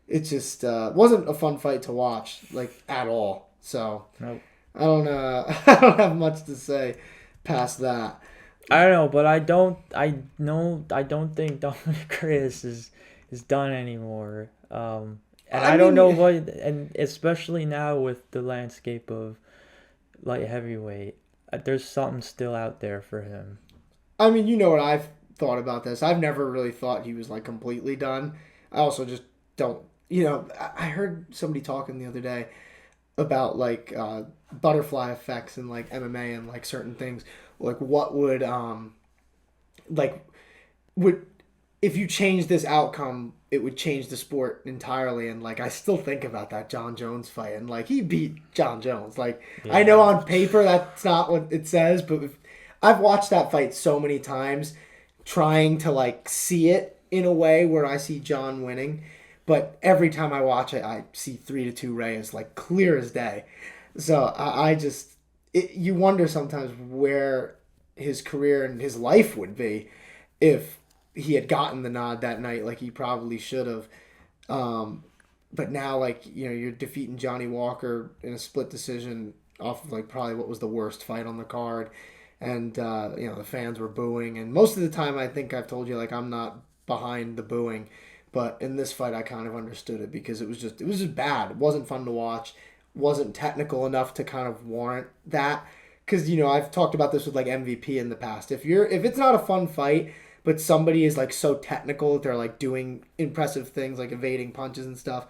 It just wasn't a fun fight to watch, like at all. So nope. I don't have much to say past that. I don't know, but I don't think Dominic Reyes is done anymore. And I don't know what, and especially now with the landscape of light heavyweight, there's something still out there for him. I mean, you know what I've thought about this. I've never really thought he was like completely done. I also just don't, I heard somebody talking the other day about like butterfly effects and like MMA and like certain things. Like what would, if you change this outcome, it would change the sport entirely. And like I still think about that John Jones fight, and like he beat John Jones. Like yeah. I know on paper that's not what it says, but I've watched that fight so many times trying to like see it in a way where I see John winning, but every time I watch it I see 3-2 Reyes, like clear as day. So you wonder sometimes where his career and his life would be if he had gotten the nod that night, like he probably should have. But now, like, you're defeating Johnny Walker in a split decision off of like probably what was the worst fight on the card. And, the fans were booing. And most of the time, I think I've told you, like, I'm not behind the booing. But in this fight, I kind of understood it because it was just bad. It wasn't fun to watch. Wasn't technical enough to kind of warrant that. Because, I've talked about this with like MVP in the past. If it's not a fun fight, but somebody is like so technical that they're like doing impressive things like evading punches and stuff,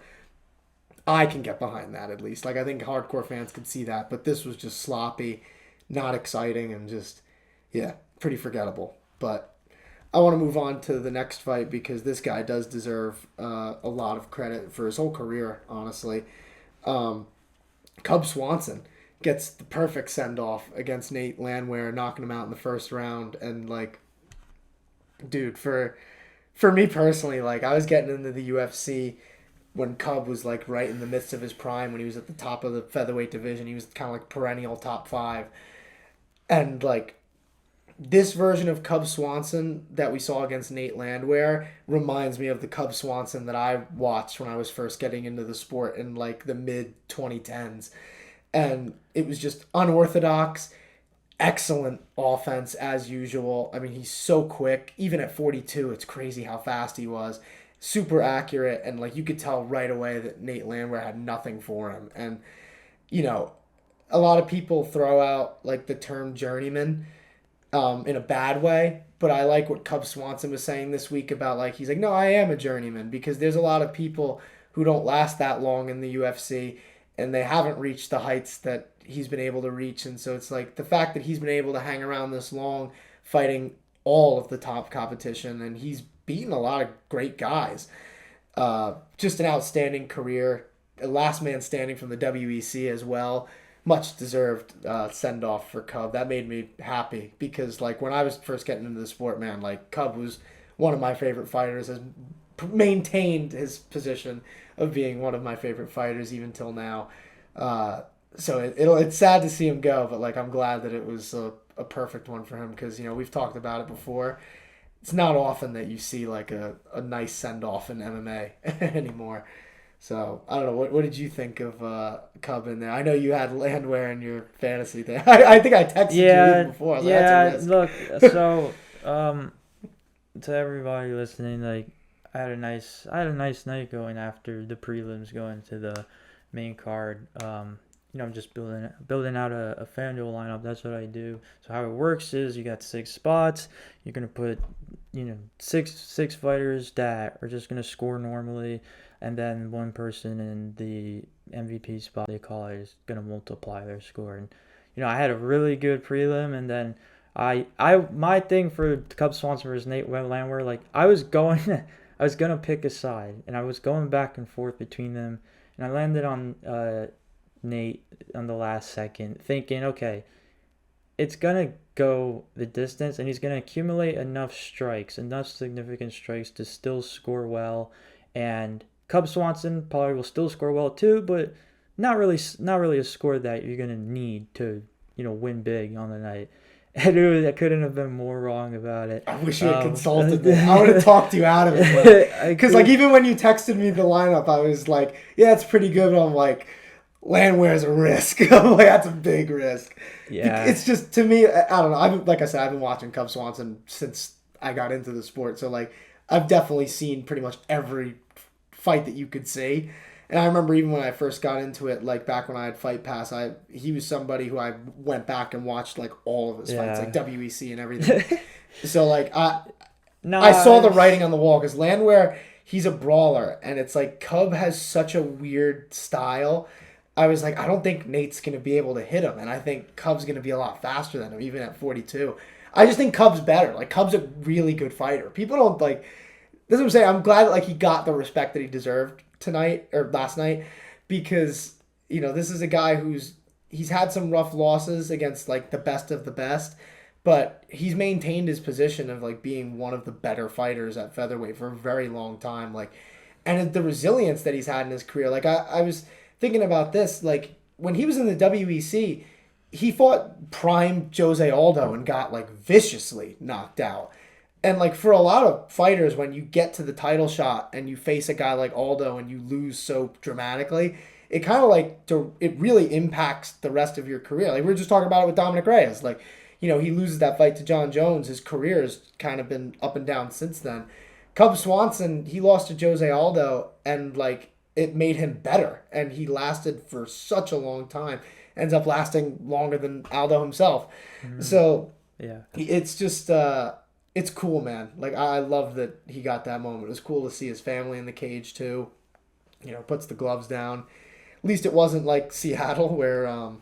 I can get behind that at least. Like I think hardcore fans could see that, but this was just sloppy, not exciting, and just, yeah, pretty forgettable. But I want to move on to the next fight because this guy does deserve a lot of credit for his whole career, honestly. Cub Swanson gets the perfect send-off against Nate Landwehr, knocking him out in the first round, and like, dude, for me personally, like I was getting into the UFC when Cub was like right in the midst of his prime, when he was at the top of the featherweight division. He was kind of like perennial top 5, and like this version of Cub Swanson that we saw against Nate Landwehr reminds me of the Cub Swanson that I watched when I was first getting into the sport in like the mid 2010s. And it was just unorthodox, excellent offense as usual. I mean, he's so quick. Even at 42, it's crazy how fast he was. Super accurate, and like you could tell right away that Nate Landwehr had nothing for him. And you know, a lot of people throw out like the term journeyman in a bad way, but I like what Cub Swanson was saying this week about like he's like, no, I am a journeyman, because there's a lot of people who don't last that long in the UFC and they haven't reached the heights that he's been able to reach. And so it's like the fact that he's been able to hang around this long fighting all of the top competition, and he's beaten a lot of great guys. Just an outstanding career. A last man standing from the WEC as well. Much deserved send off for Cub. That made me happy because like when I was first getting into the sport, man, like Cub was one of my favorite fighters, has maintained his position of being one of my favorite fighters even till now. So it's sad to see him go, but like I'm glad that it was a perfect one for him, because you know we've talked about it before. It's not often that you see like a nice send off in MMA anymore. So I don't know. What did you think of Cub in there? I know you had Landwehr in your fantasy thing. I think I texted you even before. I was like, that's a risk. Look. So to everybody listening, like I had a nice night going after the prelims, going to the main card. I'm just building out a FanDuel lineup. That's what I do. So how it works is you got 6 spots. You're gonna put six fighters that are just gonna score normally, and then one person in the MVP spot, they call it, is gonna multiply their score. And I had a really good prelim, and then my thing for Cub Swanson versus Nate Landwehr, like I was gonna pick a side, and I was going back and forth between them, and I landed on Nate on the last second, thinking, okay, it's gonna go the distance, and he's gonna accumulate enough significant strikes to still score well, and Cub Swanson probably will still score well too, but not really a score that you're gonna need to win big on the night. And I couldn't have been more wrong about it. I wish you had consulted me. I would have talked you out of it. Because like even when you texted me the lineup, I was like, yeah, it's pretty good. But I'm like, Landwehr's a risk. I'm like, that's a big risk. Yeah. It's just, to me, I don't know. Like I said, I've been watching Cub Swanson since I got into the sport. So like, I've definitely seen pretty much every fight that you could see. And I remember even when I first got into it, like back when I had Fight Pass, he was somebody who I went back and watched like all of his fights, like WEC and everything. So like I saw the writing on the wall, because Landwehr, he's a brawler, and it's like Cub has such a weird style. I was like, I don't think Nate's going to be able to hit him, and I think Cub's going to be a lot faster than him, even at 42. I just think Cub's better. Like Cub's a really good fighter. People don't like. That's what I'm saying. I'm glad that like he got the respect that he deserved tonight or last night, because this is a guy he's had some rough losses against like the best of the best, but he's maintained his position of like being one of the better fighters at featherweight for a very long time. Like, and the resilience that he's had in his career. Like I was thinking about this, like when he was in the WEC, he fought prime Jose Aldo and got like viciously knocked out. And like for a lot of fighters, when you get to the title shot and you face a guy like Aldo and you lose so dramatically, it kind of like it really impacts the rest of your career. Like we were just talking about it with Dominic Reyes. Like, he loses that fight to John Jones. His career has kind of been up and down since then. Cub Swanson, he lost to Jose Aldo, and like it made him better, and he lasted for such a long time. Ends up lasting longer than Aldo himself. Mm-hmm. So yeah, it's just. It's cool, man. Like, I love that he got that moment. It was cool to see his family in the cage, too. Puts the gloves down. At least it wasn't like Seattle, where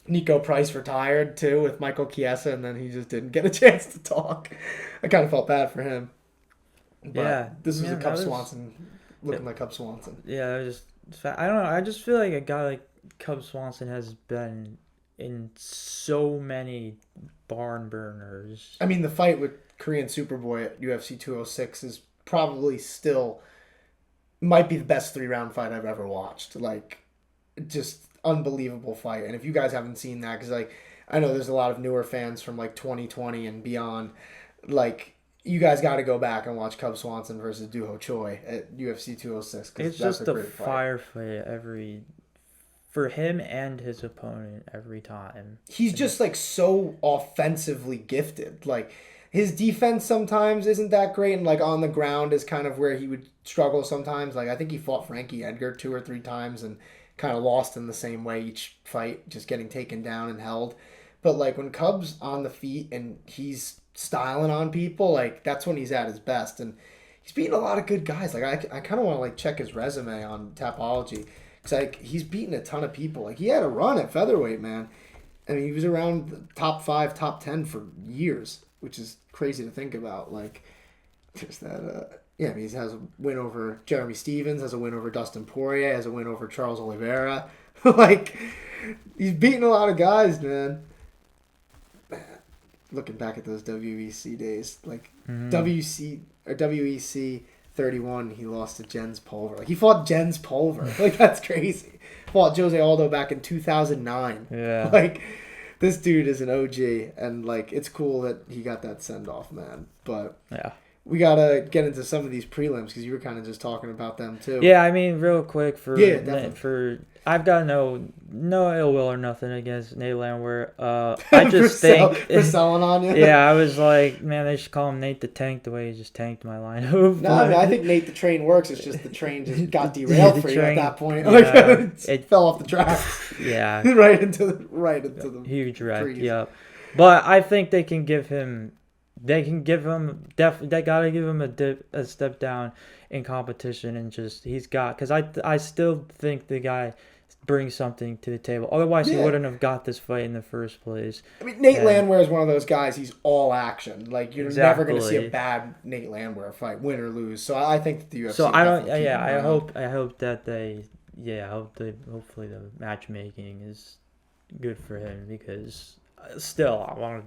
Nico Price retired, too, with Michael Chiesa, and then he just didn't get a chance to talk. I kind of felt bad for him. But this was a Cub Swanson looking like Cub Swanson. Yeah, I don't know. I just feel like a guy like Cub Swanson has been in so many barn burners. I mean, the fight with Korean Superboy at UFC 206 is probably still might be the best 3-round fight I've ever watched. Like, just unbelievable fight. And if you guys haven't seen that, because like I know there's a lot of newer fans from like 2020 and beyond. Like, you guys got to go back and watch Cub Swanson versus Duho Choi at UFC 206 because It's that's just a a great fight. firefight for him and his opponent every time. He's just like so offensively gifted. Like, his defense sometimes isn't that great, and like on the ground is kind of where he would struggle sometimes. Like, I think he fought Frankie Edgar 2 or 3 times and kind of lost in the same way each fight, just getting taken down and held. But like when Cub's on the feet and he's styling on people, like that's when he's at his best. And he's beaten a lot of good guys. Like I kind of want to like check his resume on Tapology. It's like he's beaten a ton of people. Like he had a run at featherweight, man. I mean, he was around the top 5, top 10 for years, which is crazy to think about. Like, there's that. Yeah, I mean, he has a win over Jeremy Stevens, has a win over Dustin Poirier, has a win over Charles Oliveira. Like, he's beating a lot of guys, man. Looking back at those WEC days, like WEC 31, he lost to Jens Pulver. Like, he fought Jens Pulver. Like, that's crazy. Fought Jose Aldo back in 2009. Yeah. Like, this dude is an OG, and like it's cool that he got that send off, man. But yeah, we gotta get into some of these prelims because you were kind of just talking about them too. Yeah, I mean, real quick for definitely. I've got no ill will or nothing against Nate Landwehr. I just think for selling on you. Yeah, I was like, man, they should call him Nate the Tank the way he just tanked my lineup. No, I mean, I think Nate the Train works. It's just the train just got derailed for you at that point. Yeah, like, it fell off the tracks. Yeah, right into the huge wreck. trees. Yeah, but I think they can give him. They can give him They gotta give him a step down in competition and just he's got because I still think the guy brings something to the table. Otherwise, he wouldn't have got this fight in the first place. I mean, Nate Landwehr is one of those guys. He's all action. Like you're never going to see a bad Nate Landwehr fight, win or lose. So I think that the UFC. So I don't. Yeah, I hope that they. Yeah, hopefully the matchmaking is good for him because still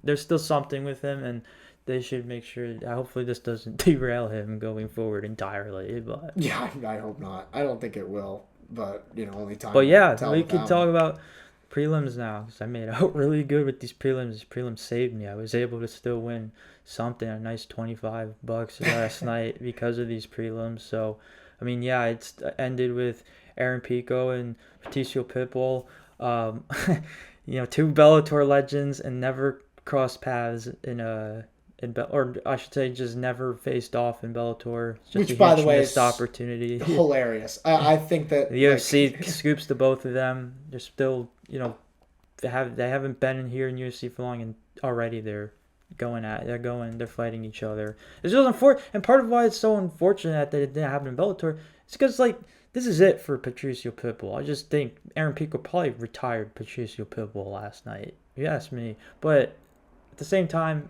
there's still something with him and they should make sure. Hopefully this doesn't derail him going forward entirely. But yeah, I hope not. I don't think it will. But only time. But yeah, we can talk about prelims now because I made out really good with these prelims. These prelims saved me. I was able to still win something, a nice $25 last night because of these prelims. So, I mean, yeah, it's ended with Aaron Pico and Patricio Pitbull. 2 Bellator legends and never crossed paths or I should say, just never faced off in Bellator. It's just which, by the way, is opportunity. Hilarious. I think that the UFC scoops to both of them. They're still, they haven't been in here in UFC for long, and already they're fighting each other. It's just unfortunate, and part of why it's so unfortunate that it didn't happen in Bellator is because this is it for Patricio Pitbull. I just think Aaron Pico probably retired Patricio Pitbull last night, if you ask me. But at the same time,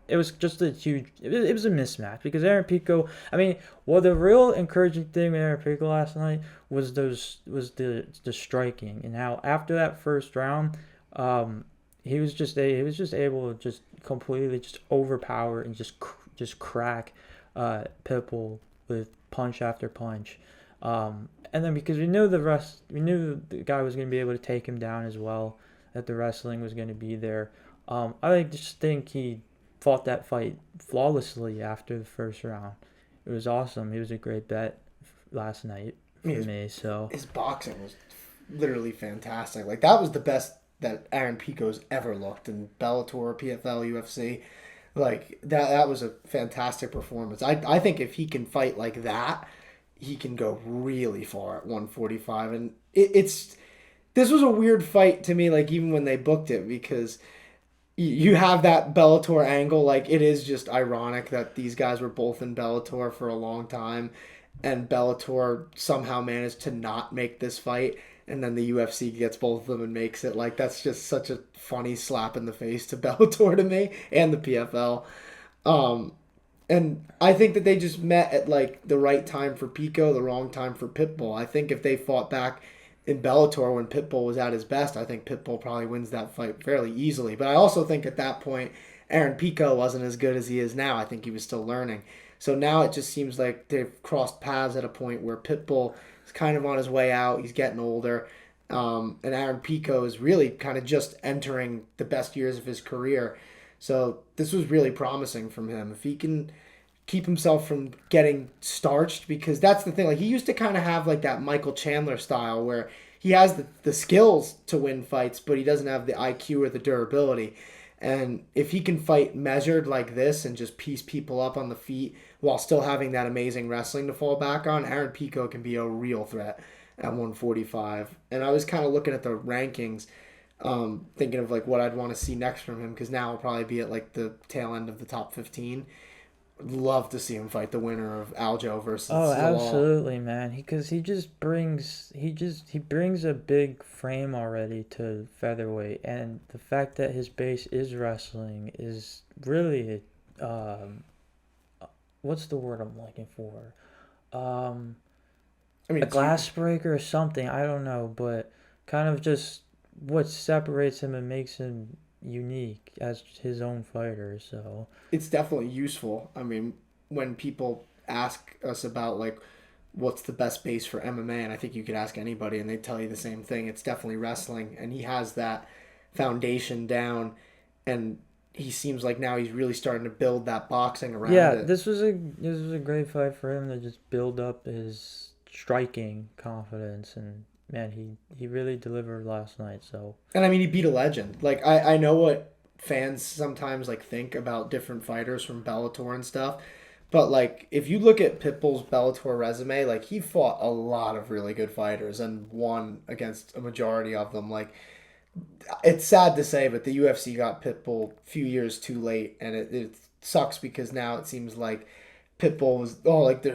it was just a huge. It was a mismatch because Aaron Pico. I mean, the real encouraging thing with Aaron Pico last night was the striking and how after that first round, he was just able to just completely just overpower and just crack Pitbull with punch after punch. And then because we knew the guy was going to be able to take him down as well, that the wrestling was going to be there. I just think he fought that fight flawlessly after the first round. It was awesome. He was a great bet last night for me. So his boxing was literally fantastic. Like that was the best that Aaron Pico's ever looked in Bellator, PFL, UFC. Like that was a fantastic performance. I think if he can fight like that, he can go really far at 145. And this was a weird fight to me, like even when they booked it, because you have that Bellator angle. Like it is just ironic that these guys were both in Bellator for a long time and Bellator somehow managed to not make this fight, and then the UFC gets both of them and makes it. Like that's just such a funny slap in the face to Bellator to me and the PFL. And I think that they just met at like the right time for Pico, the wrong time for Pitbull. I think if they fought back in Bellator when Pitbull was at his best, I think Pitbull probably wins that fight fairly easily. But I also think at that point, Aaron Pico wasn't as good as he is now. I think he was still learning. So now it just seems like they've crossed paths at a point where Pitbull is kind of on his way out. He's getting older. And Aaron Pico is really kind of just entering the best years of his career. So this was really promising from him. If he can keep himself from getting starched, because that's the thing. Like, he used to kind of have like that Michael Chandler style where he has the skills to win fights, but he doesn't have the IQ or the durability. And if he can fight measured like this and just piece people up on the feet while still having that amazing wrestling to fall back on, Aaron Pico can be a real threat at 145. And I was kind of looking at the rankings, thinking of like what I'd want to see next from him, because now he'll probably be at like the tail end of the top 15. I'd love to see him fight the winner of Aljo versus Oh, Zalal. absolutely, man. Because he just brings he brings a big frame already to featherweight, and the fact that his base is wrestling is really, what's the word I'm looking for? I mean, A glass breaker or something. I don't know, but kind of just what separates him and makes him unique as his own fighter. So it's definitely useful. I mean, when people ask us about like what's the best base for MMA, and I think you could ask anybody and they tell you the same thing. It's definitely wrestling, and he has that foundation down, and he seems like now he's really starting to build that boxing around yeah, it. this was a great fight for him to just build up his striking confidence, and man, he really delivered last night. So And I mean, he beat a legend. Like, I know what fans sometimes like think about different fighters from Bellator and stuff. But like, if you look at Pitbull's Bellator resume, like, he fought a lot of really good fighters and won against a majority of them. Like, it's sad to say, but the UFC got Pitbull a few years too late, and it sucks because now it seems like Pitbull was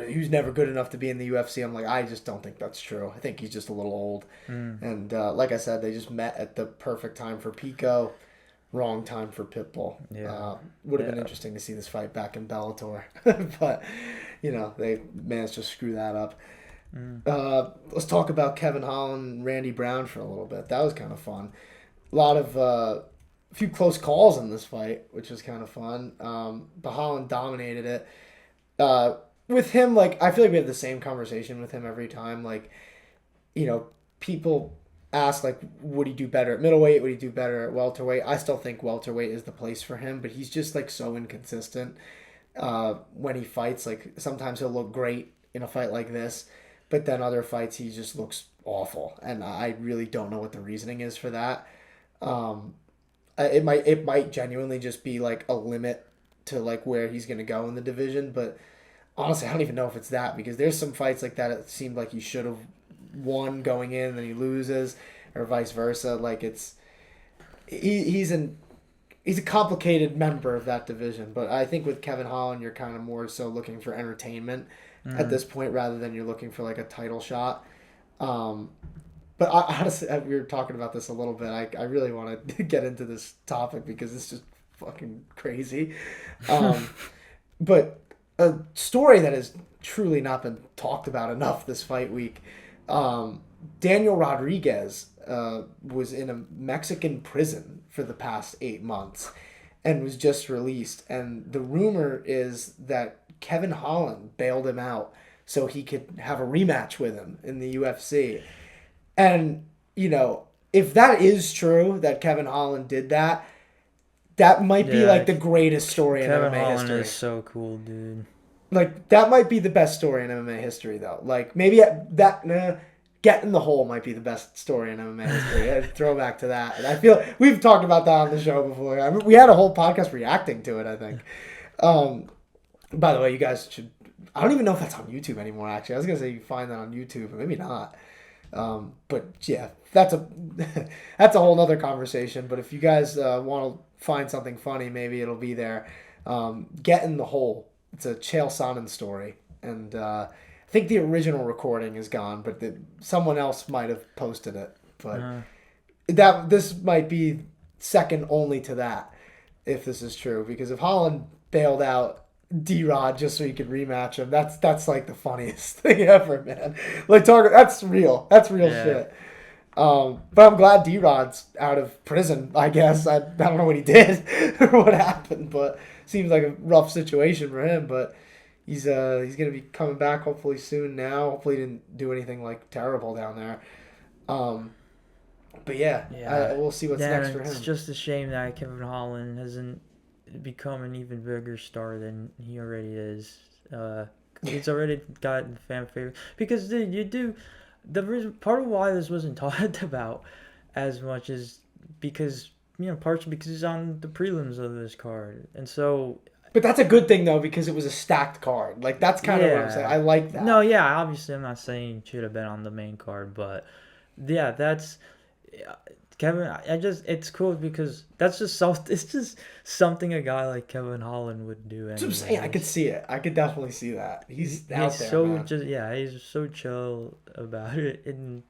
he was never good enough to be in the UFC. I'm like, I just don't think that's true. I think he's just a little old. And like I said, they just met at the perfect time for Pico, wrong time for Pitbull. yeah, Would have been yeah. interesting to see this fight back in Bellator, but they managed to screw that up. Let's talk about Kevin Holland and Randy Brown for a little bit. That was kind of fun. A lot of a few close calls in this fight, which was kind of fun. But Holland dominated it. With him, like, I feel like we have the same conversation with him every time. Like, people ask, like, would he do better at middleweight? Would he do better at welterweight? I still think welterweight is the place for him, but he's just, like, so inconsistent when he fights. Like, sometimes he'll look great in a fight like this, but then other fights he just looks awful. And I really don't know what the reasoning is for that. It might genuinely just be, like, a limit to like where he's going to go in the division, but honestly I don't even know if it's that, because there's some fights like that it seemed like he should have won going in and then he loses, or vice versa. Like, he's a complicated member of that division, but I think with Kevin Holland you're kind of more so looking for entertainment at this point rather than you're looking for like a title shot. But honestly, we were talking about this a little bit. I really want to get into this topic because it's just fucking crazy. But a story that has truly not been talked about enough this fight week. Daniel Rodriguez was in a Mexican prison for the past 8 months and was just released. And the rumor is that Kevin Holland bailed him out so he could have a rematch with him in the UFC. And, if that is true, that Kevin Holland did that, that might be like the greatest story in Kevin MMA Holland history. is so cool, dude. Like, that might be the best story in MMA history, though. Like, maybe Get in the Hole might be the best story in MMA history. I'd throw back to that. And I feel we've talked about that on the show before. I mean, we had a whole podcast reacting to it, I think. By the way, you guys should... I don't even know if that's on YouTube anymore, actually. I was going to say you find that on YouTube, but maybe not. But yeah, that's a that's a whole nother conversation. But if you guys want to find something funny, maybe it'll be there. Get in the Hole. It's a Chael Sonnen story, and I think the original recording is gone, but someone else might have posted it. But this might be second only to that, if this is true. Because if Holland bailed out D-Rod just so he could rematch him, that's like the funniest thing ever, man. Like, that's real. That's real shit. But I'm glad D-Rod's out of prison, I guess. I don't know what he did or what happened, but seems like a rough situation for him. But he's going to be coming back hopefully soon now. Hopefully he didn't do anything like terrible down there. But yeah, we'll see what's next for him. It's just a shame that Kevin Holland hasn't become an even bigger star than he already is. He's already gotten fan favorite because the reason, part of why this wasn't talked about as much is because partially because he's on the prelims of this card, and so. But that's a good thing though because it was a stacked card. Like that's kind of what I'm saying. I like that. No, yeah, obviously I'm not saying he should have been on the main card, but yeah, that's Kevin. It's cool because it's just something a guy like Kevin Holland would do. That's what I'm saying. I could see it. I could definitely see that. He's out there, so man. He's so chill about it, and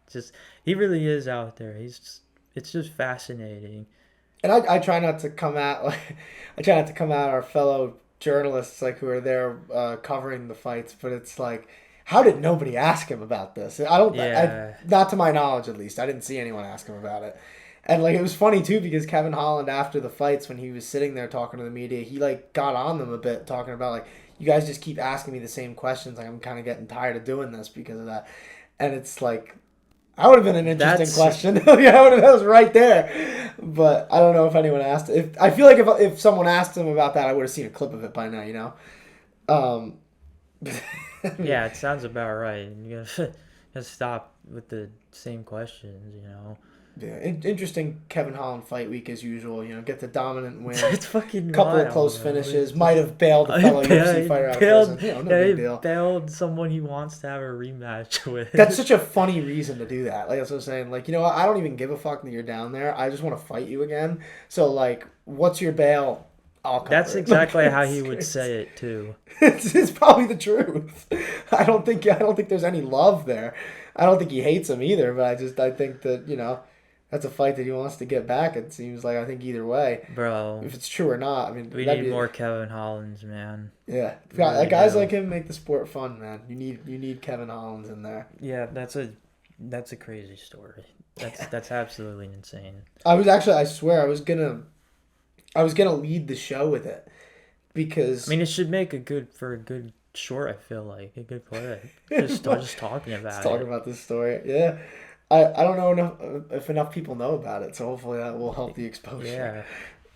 he really is out there. It's just fascinating. And I try not to come at our fellow journalists who are there covering the fights, but it's like, how did nobody ask him about this? Not to my knowledge, at least. I didn't see anyone ask him about it. And it was funny too because Kevin Holland after the fights when he was sitting there talking to the media, he got on them a bit talking about you guys just keep asking me the same questions. I'm kind of getting tired of doing this because of that. And it's that would have been an interesting question. Yeah, that was right there. But I don't know if anyone asked. I feel like if someone asked him about that, I would have seen a clip of it by now. Yeah, it sounds about right. You gotta stop with the same questions. Yeah, interesting Kevin Holland fight week as usual. Get the dominant win. It's fucking couple wild, of close finishes. Might have bailed a fellow UFC fighter out of prison. No big deal. Bailed someone he wants to have a rematch with. That's such a funny reason to do that. That's what I'm saying. I don't even give a fuck that you're down there. I just want to fight you again. So what's your bail? I'll cover That's it. exactly how he would say it too. It's probably the truth. I don't think there's any love there. I don't think he hates him either. But I think that that's a fight that he wants to get back. It seems I think either way, bro. If it's true or not, I mean, we need more Kevin Hollands, man. Yeah, really guys like him make the sport fun, man. You need Kevin Hollands in there. Yeah, that's a crazy story. That's absolutely insane. I swear, I was gonna lead the show with it because it should make a good short. I feel like a good play. Just talking about it. Talking about this story, yeah. I don't know if enough people know about it, so hopefully that will help the exposure.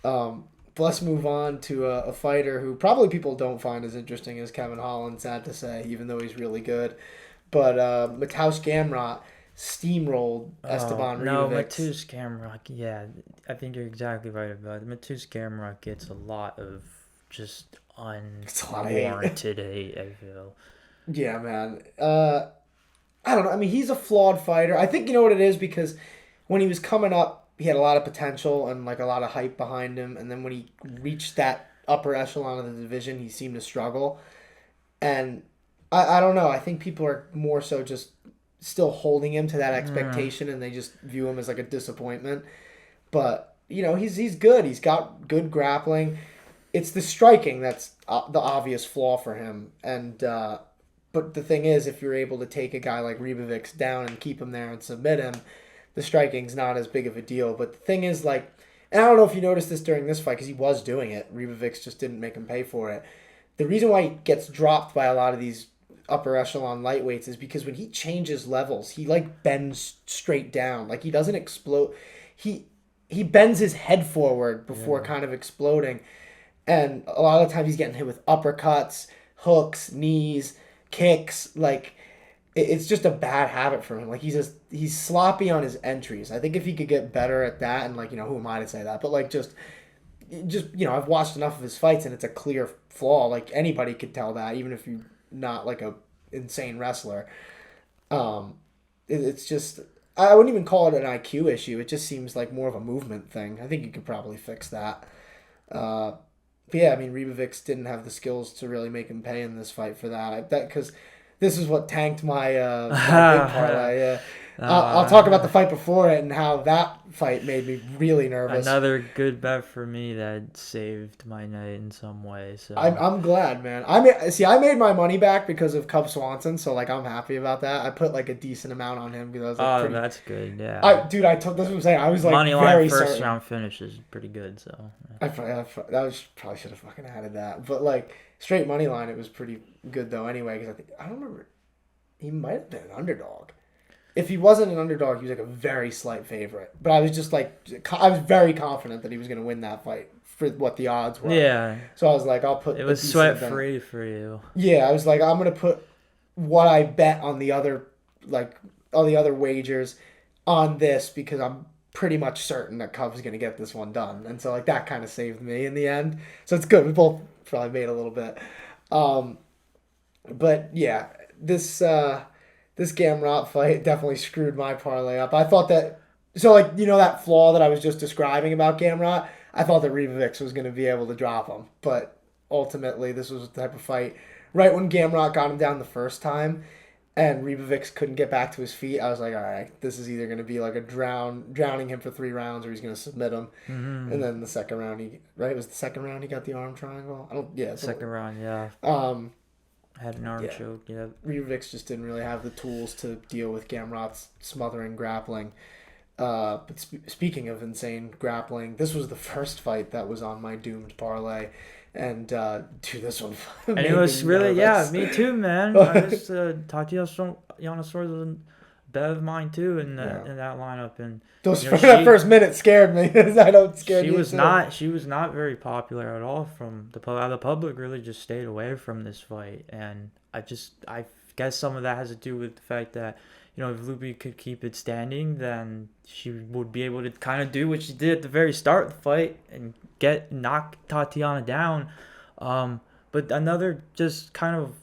Yeah. Let's move on to a fighter who probably people don't find as interesting as Kevin Holland, sad to say, even though he's really good. But Mateusz Gamrot steamrolled Esteban Ribovics. No, Mateusz Gamrot, yeah, I think you're exactly right about it. Mateusz Gamrot gets a lot of just unwarranted hate, I feel. Yeah, man. I don't know. He's a flawed fighter. I think you know what it is because when he was coming up, he had a lot of potential and a lot of hype behind him. And then when he reached that upper echelon of the division, he seemed to struggle. And I don't know. I think people are more so just still holding him to that expectation and they just view him as a disappointment. But, he's good. He's got good grappling. It's the striking that's the obvious flaw for him. And, but the thing is, if you're able to take a guy like Ribovics down and keep him there and submit him, the striking's not as big of a deal. But the thing is, and I don't know if you noticed this during this fight, because he was doing it. Ribovics just didn't make him pay for it. The reason why he gets dropped by a lot of these upper echelon lightweights is because when he changes levels, he bends straight down. He doesn't explode. He bends his head forward before kind of exploding. And a lot of times he's getting hit with uppercuts, hooks, knees, kicks. It's just a bad habit for him. He's sloppy on his entries. I think if he could get better at that, and who am I to say that? But I've watched enough of his fights, and it's a clear flaw. Anybody could tell that, even if you're not a insane wrestler. It's just I wouldn't even call it an IQ issue. It just seems like more of a movement thing. I think you could probably fix that. But yeah, Ribovics didn't have the skills to really make him pay in this fight for that. Because this is what tanked my big parlay. Yeah. I'll talk about the fight before it and how that fight made me really nervous. Another good bet for me that saved my night in some way. So I'm glad, man. I made my money back because of Cub Swanson, so I'm happy about that. I put a decent amount on him because I was that's good. Yeah. That's what I'm saying. I was money very line first certain. Round finish is pretty good. So yeah. Probably should have fucking added that, but straight money line, it was pretty good though. Anyway, because I don't remember. He might have been an underdog. if he wasn't an underdog, he was like a very slight favorite. But I was just like, I was very confident that he was going to win that fight for what the odds were. Yeah. So I was like, I'll put. It was sweat free for you. Yeah, I was like, I'm going to put what I bet on the other, like all the other wagers on this because I'm pretty much certain that Cub's going to get this one done. And so like that kind of saved me in the end. So it's good. We both probably made a little bit. But yeah, this Gamrot fight definitely screwed my parlay up. I thought that, so like, that flaw that I was just describing about Gamrot, I thought that Ribovics was going to be able to drop him. But ultimately, this was the type of fight, right when Gamrot got him down the first time and Ribovics couldn't get back to his feet, I was like, all right, this is either going to be like a drowning him for 3 rounds or he's going to submit him. Mm-hmm. And then the second round, it was the second round he got the arm triangle? Second round, yeah. Had an arm choke, yeah. Ribovics just didn't really have the tools to deal with Gamrot's smothering grappling. But speaking of insane grappling, this was the first fight that was on my doomed parlay. And, dude, this one and it was really, nervous. Yeah, me too, man. I just, Tatiana Suarez was a bet of mine, too, in that lineup. And that first minute scared me. I know it scared she me, was too. She was not very popular at all from the public really just stayed away from this fight. And I guess some of that has to do with the fact that, if Luque could keep it standing, then she would be able to kind of do what she did at the very start of the fight and knock Tatiana down. But another kind of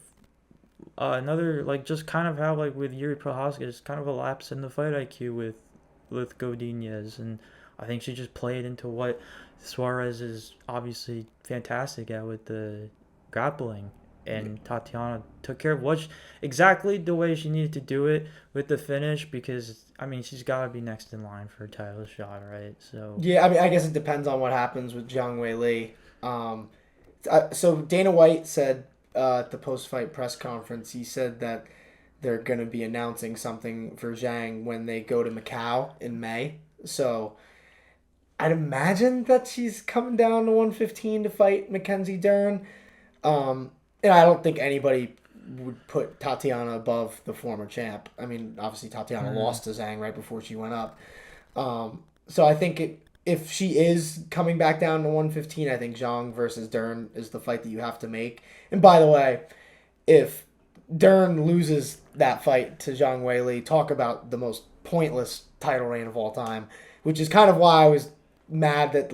how like with Jiri Prochazka, it's kind of a lapse in the fight IQ with Godinez, and I think she just played into what Suarez is obviously fantastic at with the grappling. And Tatiana took care of exactly the way she needed to do it with the finish because, she's got to be next in line for a title shot, right? So yeah, I guess it depends on what happens with Zhang Weili. So Dana White said at the post-fight press conference, he said that they're going to be announcing something for Zhang when they go to Macau in May. So I'd imagine that she's coming down to 115 to fight Mackenzie Dern. And I don't think anybody would put Tatiana above the former champ. Obviously Tatiana lost to Zhang right before she went up. So I think if she is coming back down to 115, I think Zhang versus Dern is the fight that you have to make. And by the way, if Dern loses that fight to Zhang Weili, talk about the most pointless title reign of all time, which is kind of why I was mad that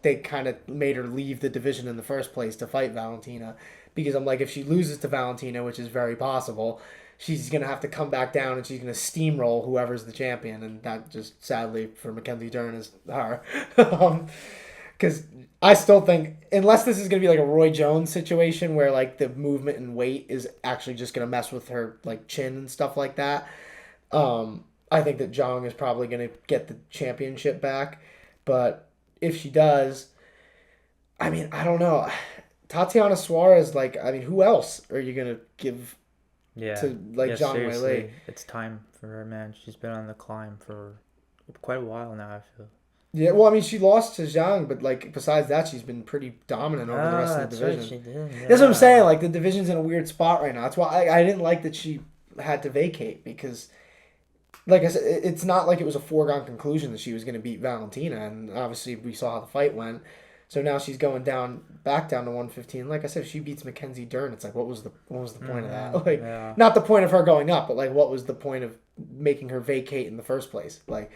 they kind of made her leave the division in the first place to fight Valentina. Because I'm like, if she loses to Valentina, which is very possible, she's going to have to come back down and she's going to steamroll whoever's the champion. And that just, sadly, for Mackenzie Dern is her. Because I still think, unless this is going to be like a Roy Jones situation where the movement and weight is actually just going to mess with her chin and stuff like that, I think that Zhang is probably going to get the championship back. But if she does, I don't know. Tatiana Suarez, who else are you going to give to, Zhang Weili? It's time for her, man. She's been on the climb for quite a while now, I feel. Yeah, well, she lost to Zhang, but, besides that, she's been pretty dominant over the rest of the division. Right, she did. Yeah. That's what I'm saying. The division's in a weird spot right now. That's why I didn't like that she had to vacate because, like I said, it's not like it was a foregone conclusion that she was going to beat Valentina, and obviously we saw how the fight went. So now she's going back down to 115. Like I said, if she beats Mackenzie Dern, it's what was the point of that? Not the point of her going up, but what was the point of making her vacate in the first place? But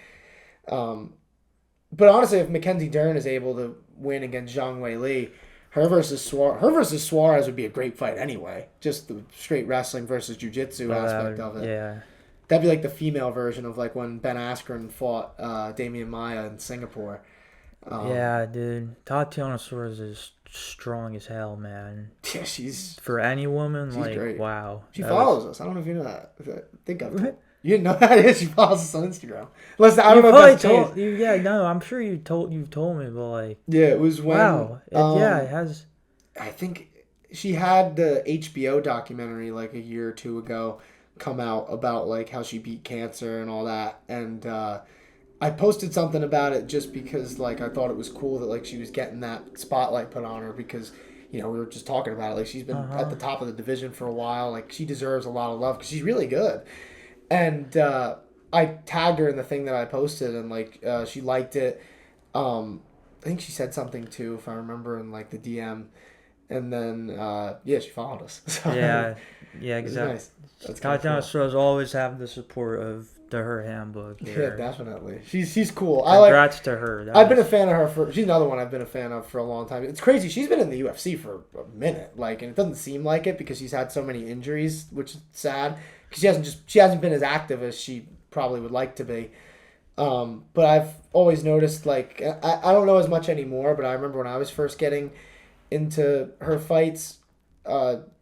honestly, if Mackenzie Dern is able to win against Zhang Weili, her versus Suarez would be a great fight anyway. Just the straight wrestling versus jiu-jitsu aspect of it. Yeah. That'd be the female version of when Ben Askren fought Damian Maia in Singapore. Yeah, dude. Tatiana Suarez is strong as hell, man. Yeah, she's... For any woman, she's great. Wow. She follows us. I don't know if you know that. I think I've told you. Didn't know that? Yeah, she follows us on Instagram. Listen, I don't know if that's changed. Yeah, no, I'm sure you've told me, but Yeah, it was when... Wow. It has... I think she had the HBO documentary a year or two ago come out about how she beat cancer and all that, and I posted something about it just because I thought it was cool that she was getting that spotlight put on her because we were just talking about it she's been at the top of the division for a while, she deserves a lot of love because she's really good. And I tagged her in the thing that I posted, and like she liked it. I think she said something too, if I remember, in like the DM, and then yeah, she followed us. So Yeah, it was exactly. nice. That's kind of Tatiana cool. Suarez always have the support of her handbook Yeah, here. definitely. She's cool. Congrats to her. I've been a fan of her she's another one I've been a fan of for a long time. It's crazy. She's been in the UFC for a minute, like, and it doesn't seem like it because she's had so many injuries, which is sad because she hasn't been as active as she probably would like to be. But I've always noticed, like, I don't know as much anymore, but I remember when I was first getting into her fights,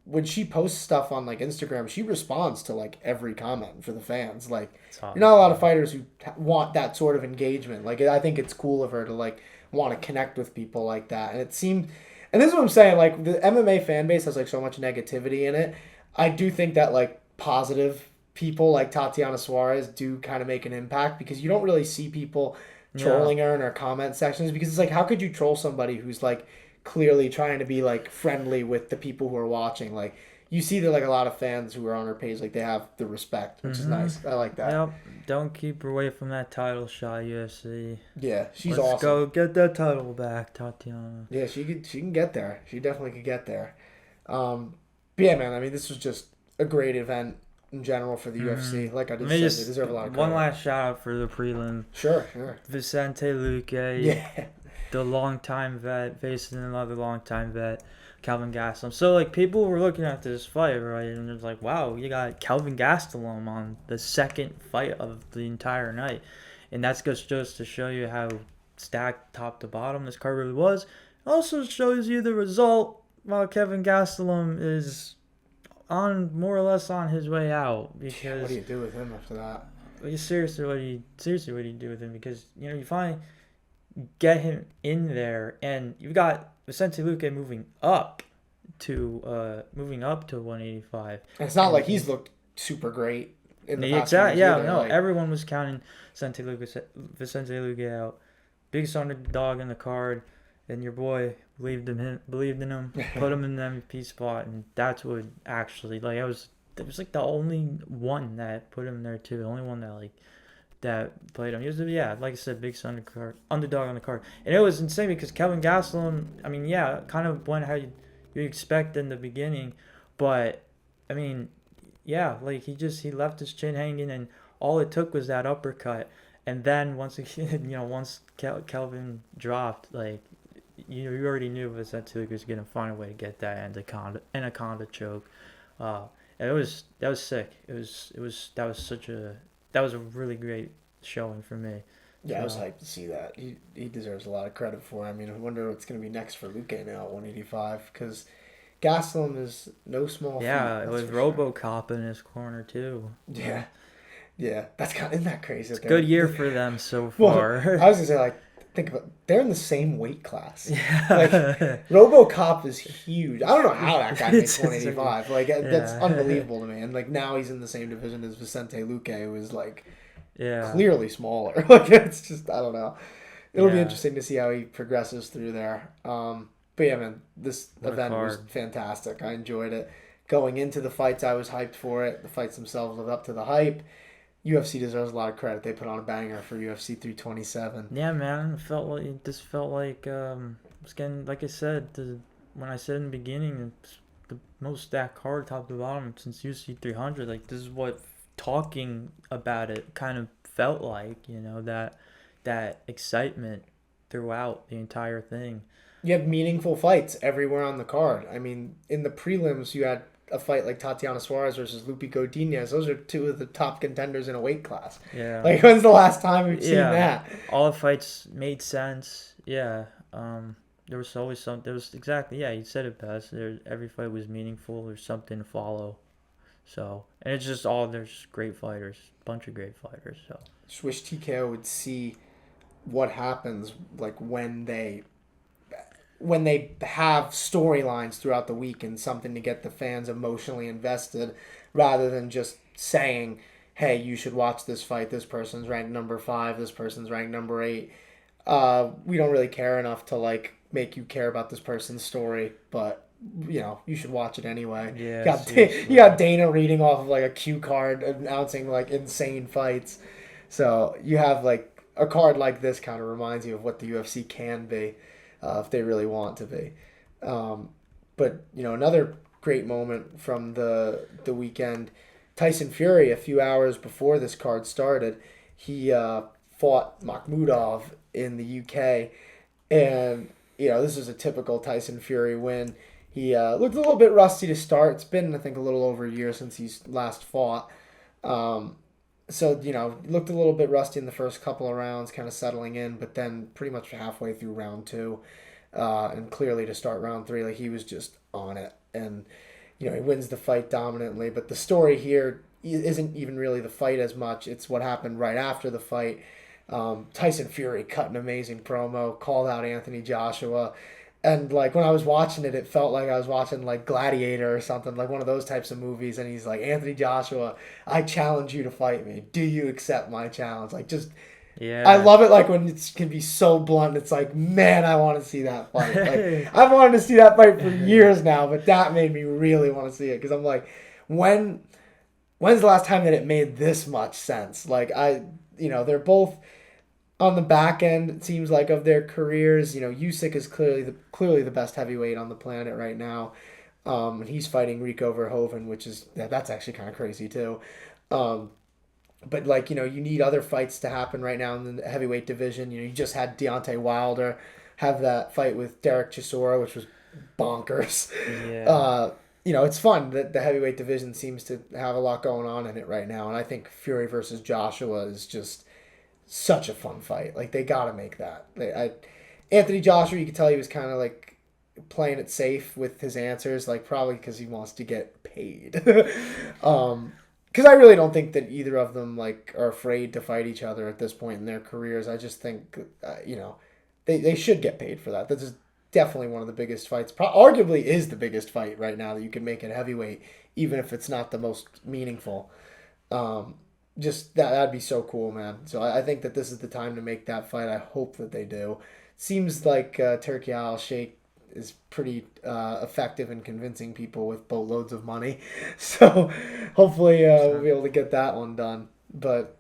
when she posts stuff on like Instagram, she responds to like every comment for the fans. Like, awesome. you're not a lot of fighters who want that sort of engagement. Like, I think it's cool of her to like want to connect with people like that. And it seemed, and this is what I'm saying, like the MMA fan base has like so much negativity in it. I do think that like positive people like Tatiana Suarez do kind of make an impact because you don't really see people trolling her in her comment sections because it's like, how could you troll somebody who's like clearly trying to be like friendly with the people who are watching? Like, you see that like a lot of fans who are on her page, like they have the respect, which is nice. I like that. Yep. Don't keep her away from that title shot, UFC. Yeah, she's Let's awesome. go get that title back, Tatiana. Yeah, she can get there. She definitely could get there. But yeah, man, I mean, this was just a great event in general for the UFC. Like I just said, they deserve a lot of credit. One last shout out for the prelim. Sure. Vicente Luque. Yeah. The longtime vet facing another longtime vet, Kelvin Gastelum. So like people were looking at this fight, right, and it's like, wow, you got Kelvin Gastelum on the second fight of the entire night, and that's just to show you how stacked top to bottom this card really was. It also shows you the result while Kevin Gastelum is on more or less on his way out. Because what do you do with him after that? Seriously, what do you do with him? Because you finally get him in there, and you've got Vicente Luque moving up to 185. And it's not like he's looked super great in the past everyone was counting Vicente Luque out. Biggest underdog in the card, and your boy believed in him, put him in the MVP spot, and that's what actually it was like the only one that put him there too. The only one that played him. He was, like I said, big underdog on the card. And it was insane because Kelvin Gastelum, I mean, kind of went how you expect in the beginning. But, I mean, like he left his chin hanging, and all it took was that uppercut. And then once Kelvin dropped, like, you already knew Vicente Luque was going to find a way to get that anaconda choke. And that was sick. That was a really great showing for me. Yeah, I was hyped to see that. He deserves a lot of credit for it. I mean, I wonder what's going to be next for Luque now at 185 because Gastelum is no small feat. Yeah, it was RoboCop in his corner too. Yeah, isn't that crazy? It's a good year for them so far. Well, I was gonna say, like, think about they're in the same weight class. Yeah. Like, RoboCop is huge. I don't know how that guy makes 185. Like, that's unbelievable to me. And like now he's in the same division as Vicente Luque, who is like clearly smaller. Like, it's just, I don't know. It'll be interesting to see how he progresses through there. But yeah, man, this event was fantastic. I enjoyed it. Going into the fights, I was hyped for it. The fights themselves lived up to the hype. UFC deserves a lot of credit. They put on a banger for UFC 327. Yeah, man. It felt like it's getting, like I said, when I said in the beginning, it's the most stacked card top to bottom since UFC 300. Like, this is what talking about it kind of felt like, that excitement throughout the entire thing. You had meaningful fights everywhere on the card. I mean, in the prelims, you had a fight like Tatiana Suarez versus Luque Godinez. Those are two of the top contenders in a weight class. Yeah. Like, when's the last time we've seen that? All the fights made sense. Yeah. There was always something. You said it best. Every fight was meaningful. There's something to follow. So, and it's just there's great fighters. Bunch of great fighters. So, just wish TKO would see what happens, like, when they have storylines throughout the week and something to get the fans emotionally invested rather than just saying, hey, you should watch this fight. This person's ranked number 5. This person's ranked number 8. We don't really care enough to, like, make you care about this person's story, but, you should watch it anyway. Yeah, you got Dana reading off of, like, a cue card announcing, like, insane fights. So you have like a card like this kind of reminds you of what the UFC can be if they really want to be. But another great moment from the weekend, Tyson Fury a few hours before this card started, he fought Makhmudov in the UK, and this was a typical Tyson Fury win. He looked a little bit rusty to start. It's been, I think, a little over a year since he's last fought. So, looked a little bit rusty in the first couple of rounds, kind of settling in, but then pretty much halfway through round 2, and clearly to start round 3, like he was just on it. And, he wins the fight dominantly. But the story here isn't even really the fight as much. It's what happened right after the fight. Tyson Fury cut an amazing promo, called out Anthony Joshua. And, like, when I was watching it, it felt like I was watching, like, Gladiator or something, like one of those types of movies. And he's like, Anthony Joshua, I challenge you to fight me. Do you accept my challenge? Like, just, Yeah. I love it, like, when it can be so blunt. It's like, man, I want to see that fight. Like, I've wanted to see that fight for years now, but that made me really want to see it. Because I'm like, when's the last time that it made this much sense? Like, they're both on the back end, it seems like, of their careers. Usyk is clearly the best heavyweight on the planet right now. And he's fighting Rico Verhoeven, which is, that's actually kind of crazy too. But like, you need other fights to happen right now in the heavyweight division. You just had Deontay Wilder have that fight with Derek Chisora, which was bonkers. Yeah. It's fun that the heavyweight division seems to have a lot going on in it right now. And I think Fury versus Joshua is just such a fun fight. Like, they got to make that. Anthony Joshua, you could tell he was kind of like playing it safe with his answers, like probably because he wants to get paid. Because I really don't think that either of them like are afraid to fight each other at this point in their careers. I just think they should get paid for that. This is definitely one of the biggest fights. Arguably is the biggest fight right now that you can make at heavyweight, even if it's not the most meaningful. Just that'd be so cool, man. So I think that this is the time to make that fight. I hope that they do. Seems like Turkey Al Sheikh is pretty effective in convincing people with boatloads of money. So hopefully we'll be able to get that one done. But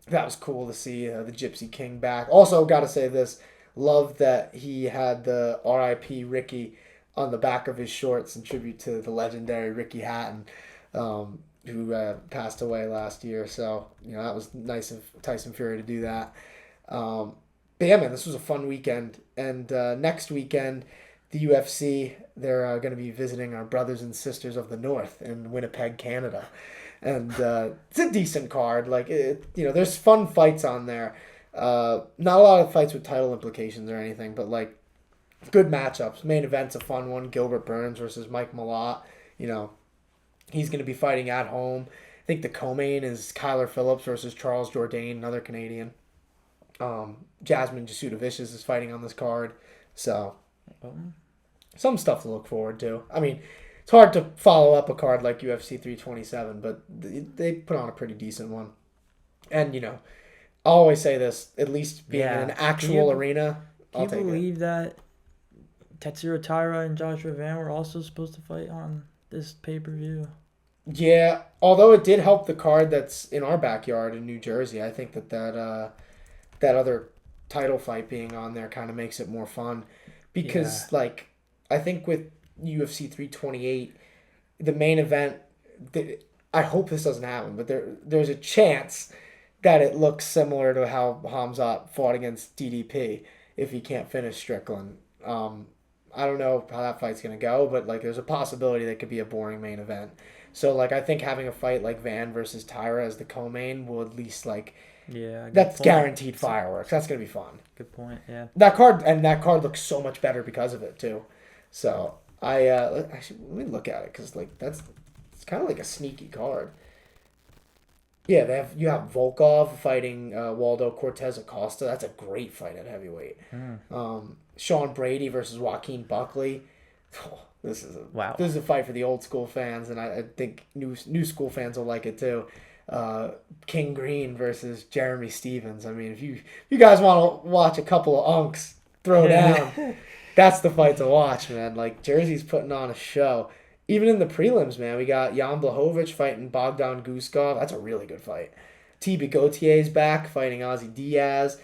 that was cool to see the Gypsy King back. Also, got to say this. Love that he had the R.I.P. Ricky on the back of his shorts in tribute to the legendary Ricky Hatton. Who passed away last year. So, that was nice of Tyson Fury to do that. But yeah, man, this was a fun weekend. And next weekend, the UFC, they're going to be visiting our brothers and sisters of the North in Winnipeg, Canada. And it's a decent card. Like, there's fun fights on there. Not a lot of fights with title implications or anything, but, like, good matchups. Main event's a fun one. Gilbert Burns versus Mike Malott. He's going to be fighting at home. I think the co-main is Kyler Phillips versus Charles Jourdain, another Canadian. Jasmine Jasudavicius is fighting on this card. So, some stuff to look forward to. I mean, it's hard to follow up a card like UFC 327, but they put on a pretty decent one. And, I always say this, at least being in an actual arena, I'll take it. Can you believe that Tetsuro Taira and Joshua Van were also supposed to fight on this pay-per-view? Yeah, although it did help the card that's in our backyard in New Jersey. I think that other title fight being on there kind of makes it more fun. Because, like, I think with UFC 328, the main event, I hope this doesn't happen, but there's a chance that it looks similar to how Hamzat fought against DDP if he can't finish Strickland. I don't know how that fight's going to go, but, like, there's a possibility that could be a boring main event. So, like, I think having a fight like Van versus Tyra as the co-main will at least, like, that's guaranteed fireworks. That's going to be fun. Good point, yeah. That card looks so much better because of it, too. So, actually, let me look at it, because, like, it's kind of like a sneaky card. Yeah, you have Volkov fighting Waldo Cortez Acosta. That's a great fight at heavyweight. Sean Brady versus Joaquin Buckley. Oh, this is a fight for the old school fans, and I think new school fans will like it too. King Green versus Jeremy Stevens. I mean, if you guys want to watch a couple of unks throw down, that's the fight to watch, man. Like, Jersey's putting on a show. Even in the prelims, man, we got Jan Blachowicz fighting Bogdan Guskov. That's a really good fight. T.B. Gautier's back fighting Ozzy Diaz.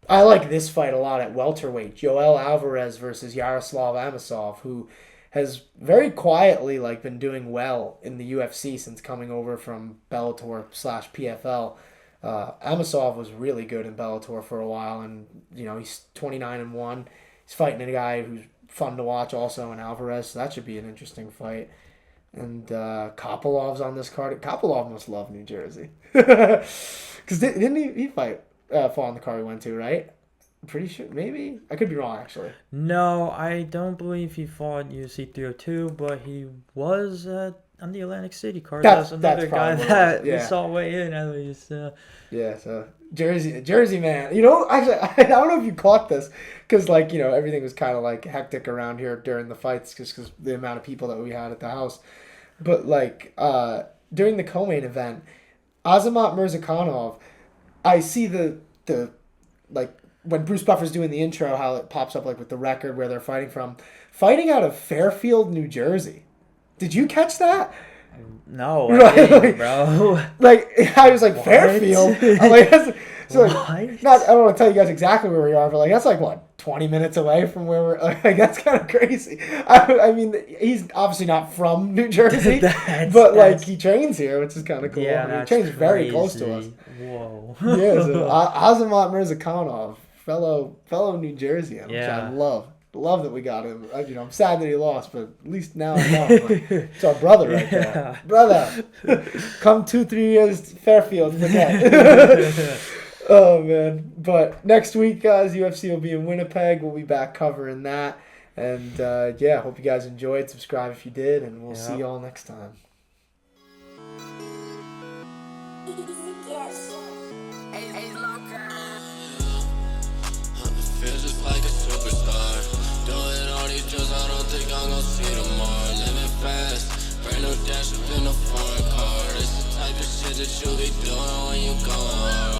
I like this fight a lot at welterweight. Joel Alvarez versus Yaroslav Amosov, who has very quietly been doing well in the UFC since coming over from Bellator/PFL. Amosov was really good in Bellator for a while, and he's 29-1. He's fighting a guy who's fun to watch also in Alvarez, so that should be an interesting fight. And Kopolov's on this card. Kopolov must love New Jersey. Because didn't he fight fall on the card we went to, right? I'm pretty sure. Maybe. I could be wrong, actually. No, I don't believe he fought UFC 302, but he was on the Atlantic City card. That's another guy that we saw weigh in, at least. Yeah, so Jersey man. Actually, I don't know if you caught this, because, everything was kind of, hectic around here during the fights, just because the amount of people that we had at the house. But, during the co-main event, Azamat Murzakanov, I see the when Bruce Buffer's doing the intro, how it pops up with the record where they're fighting out of Fairfield, New Jersey. Did you catch that? No, I didn't, bro. I was like, what? Fairfield? I'm so I don't want to tell you guys exactly where we are, but that's 20 minutes away from where we're that's kind of crazy. I mean, he's obviously not from New Jersey, but he trains here, which is kind of cool. Yeah, he trains very close to us. Whoa. Yeah, so Azamat Murzakanov, fellow New Jerseyan, which I love. Love that we got him. I'm sad that he lost, but at least now I know. It's our brother right there. Brother, come 2-3 years Fairfield, forget. Oh, man. But next week, guys, UFC will be in Winnipeg. We'll be back covering that. And, hope you guys enjoyed. Subscribe if you did, and we'll see you all next time. I don't think I'm gonna see tomorrow. Living fast, brand new dash up in a foreign car. It's the type of shit that you be doing when you going hard.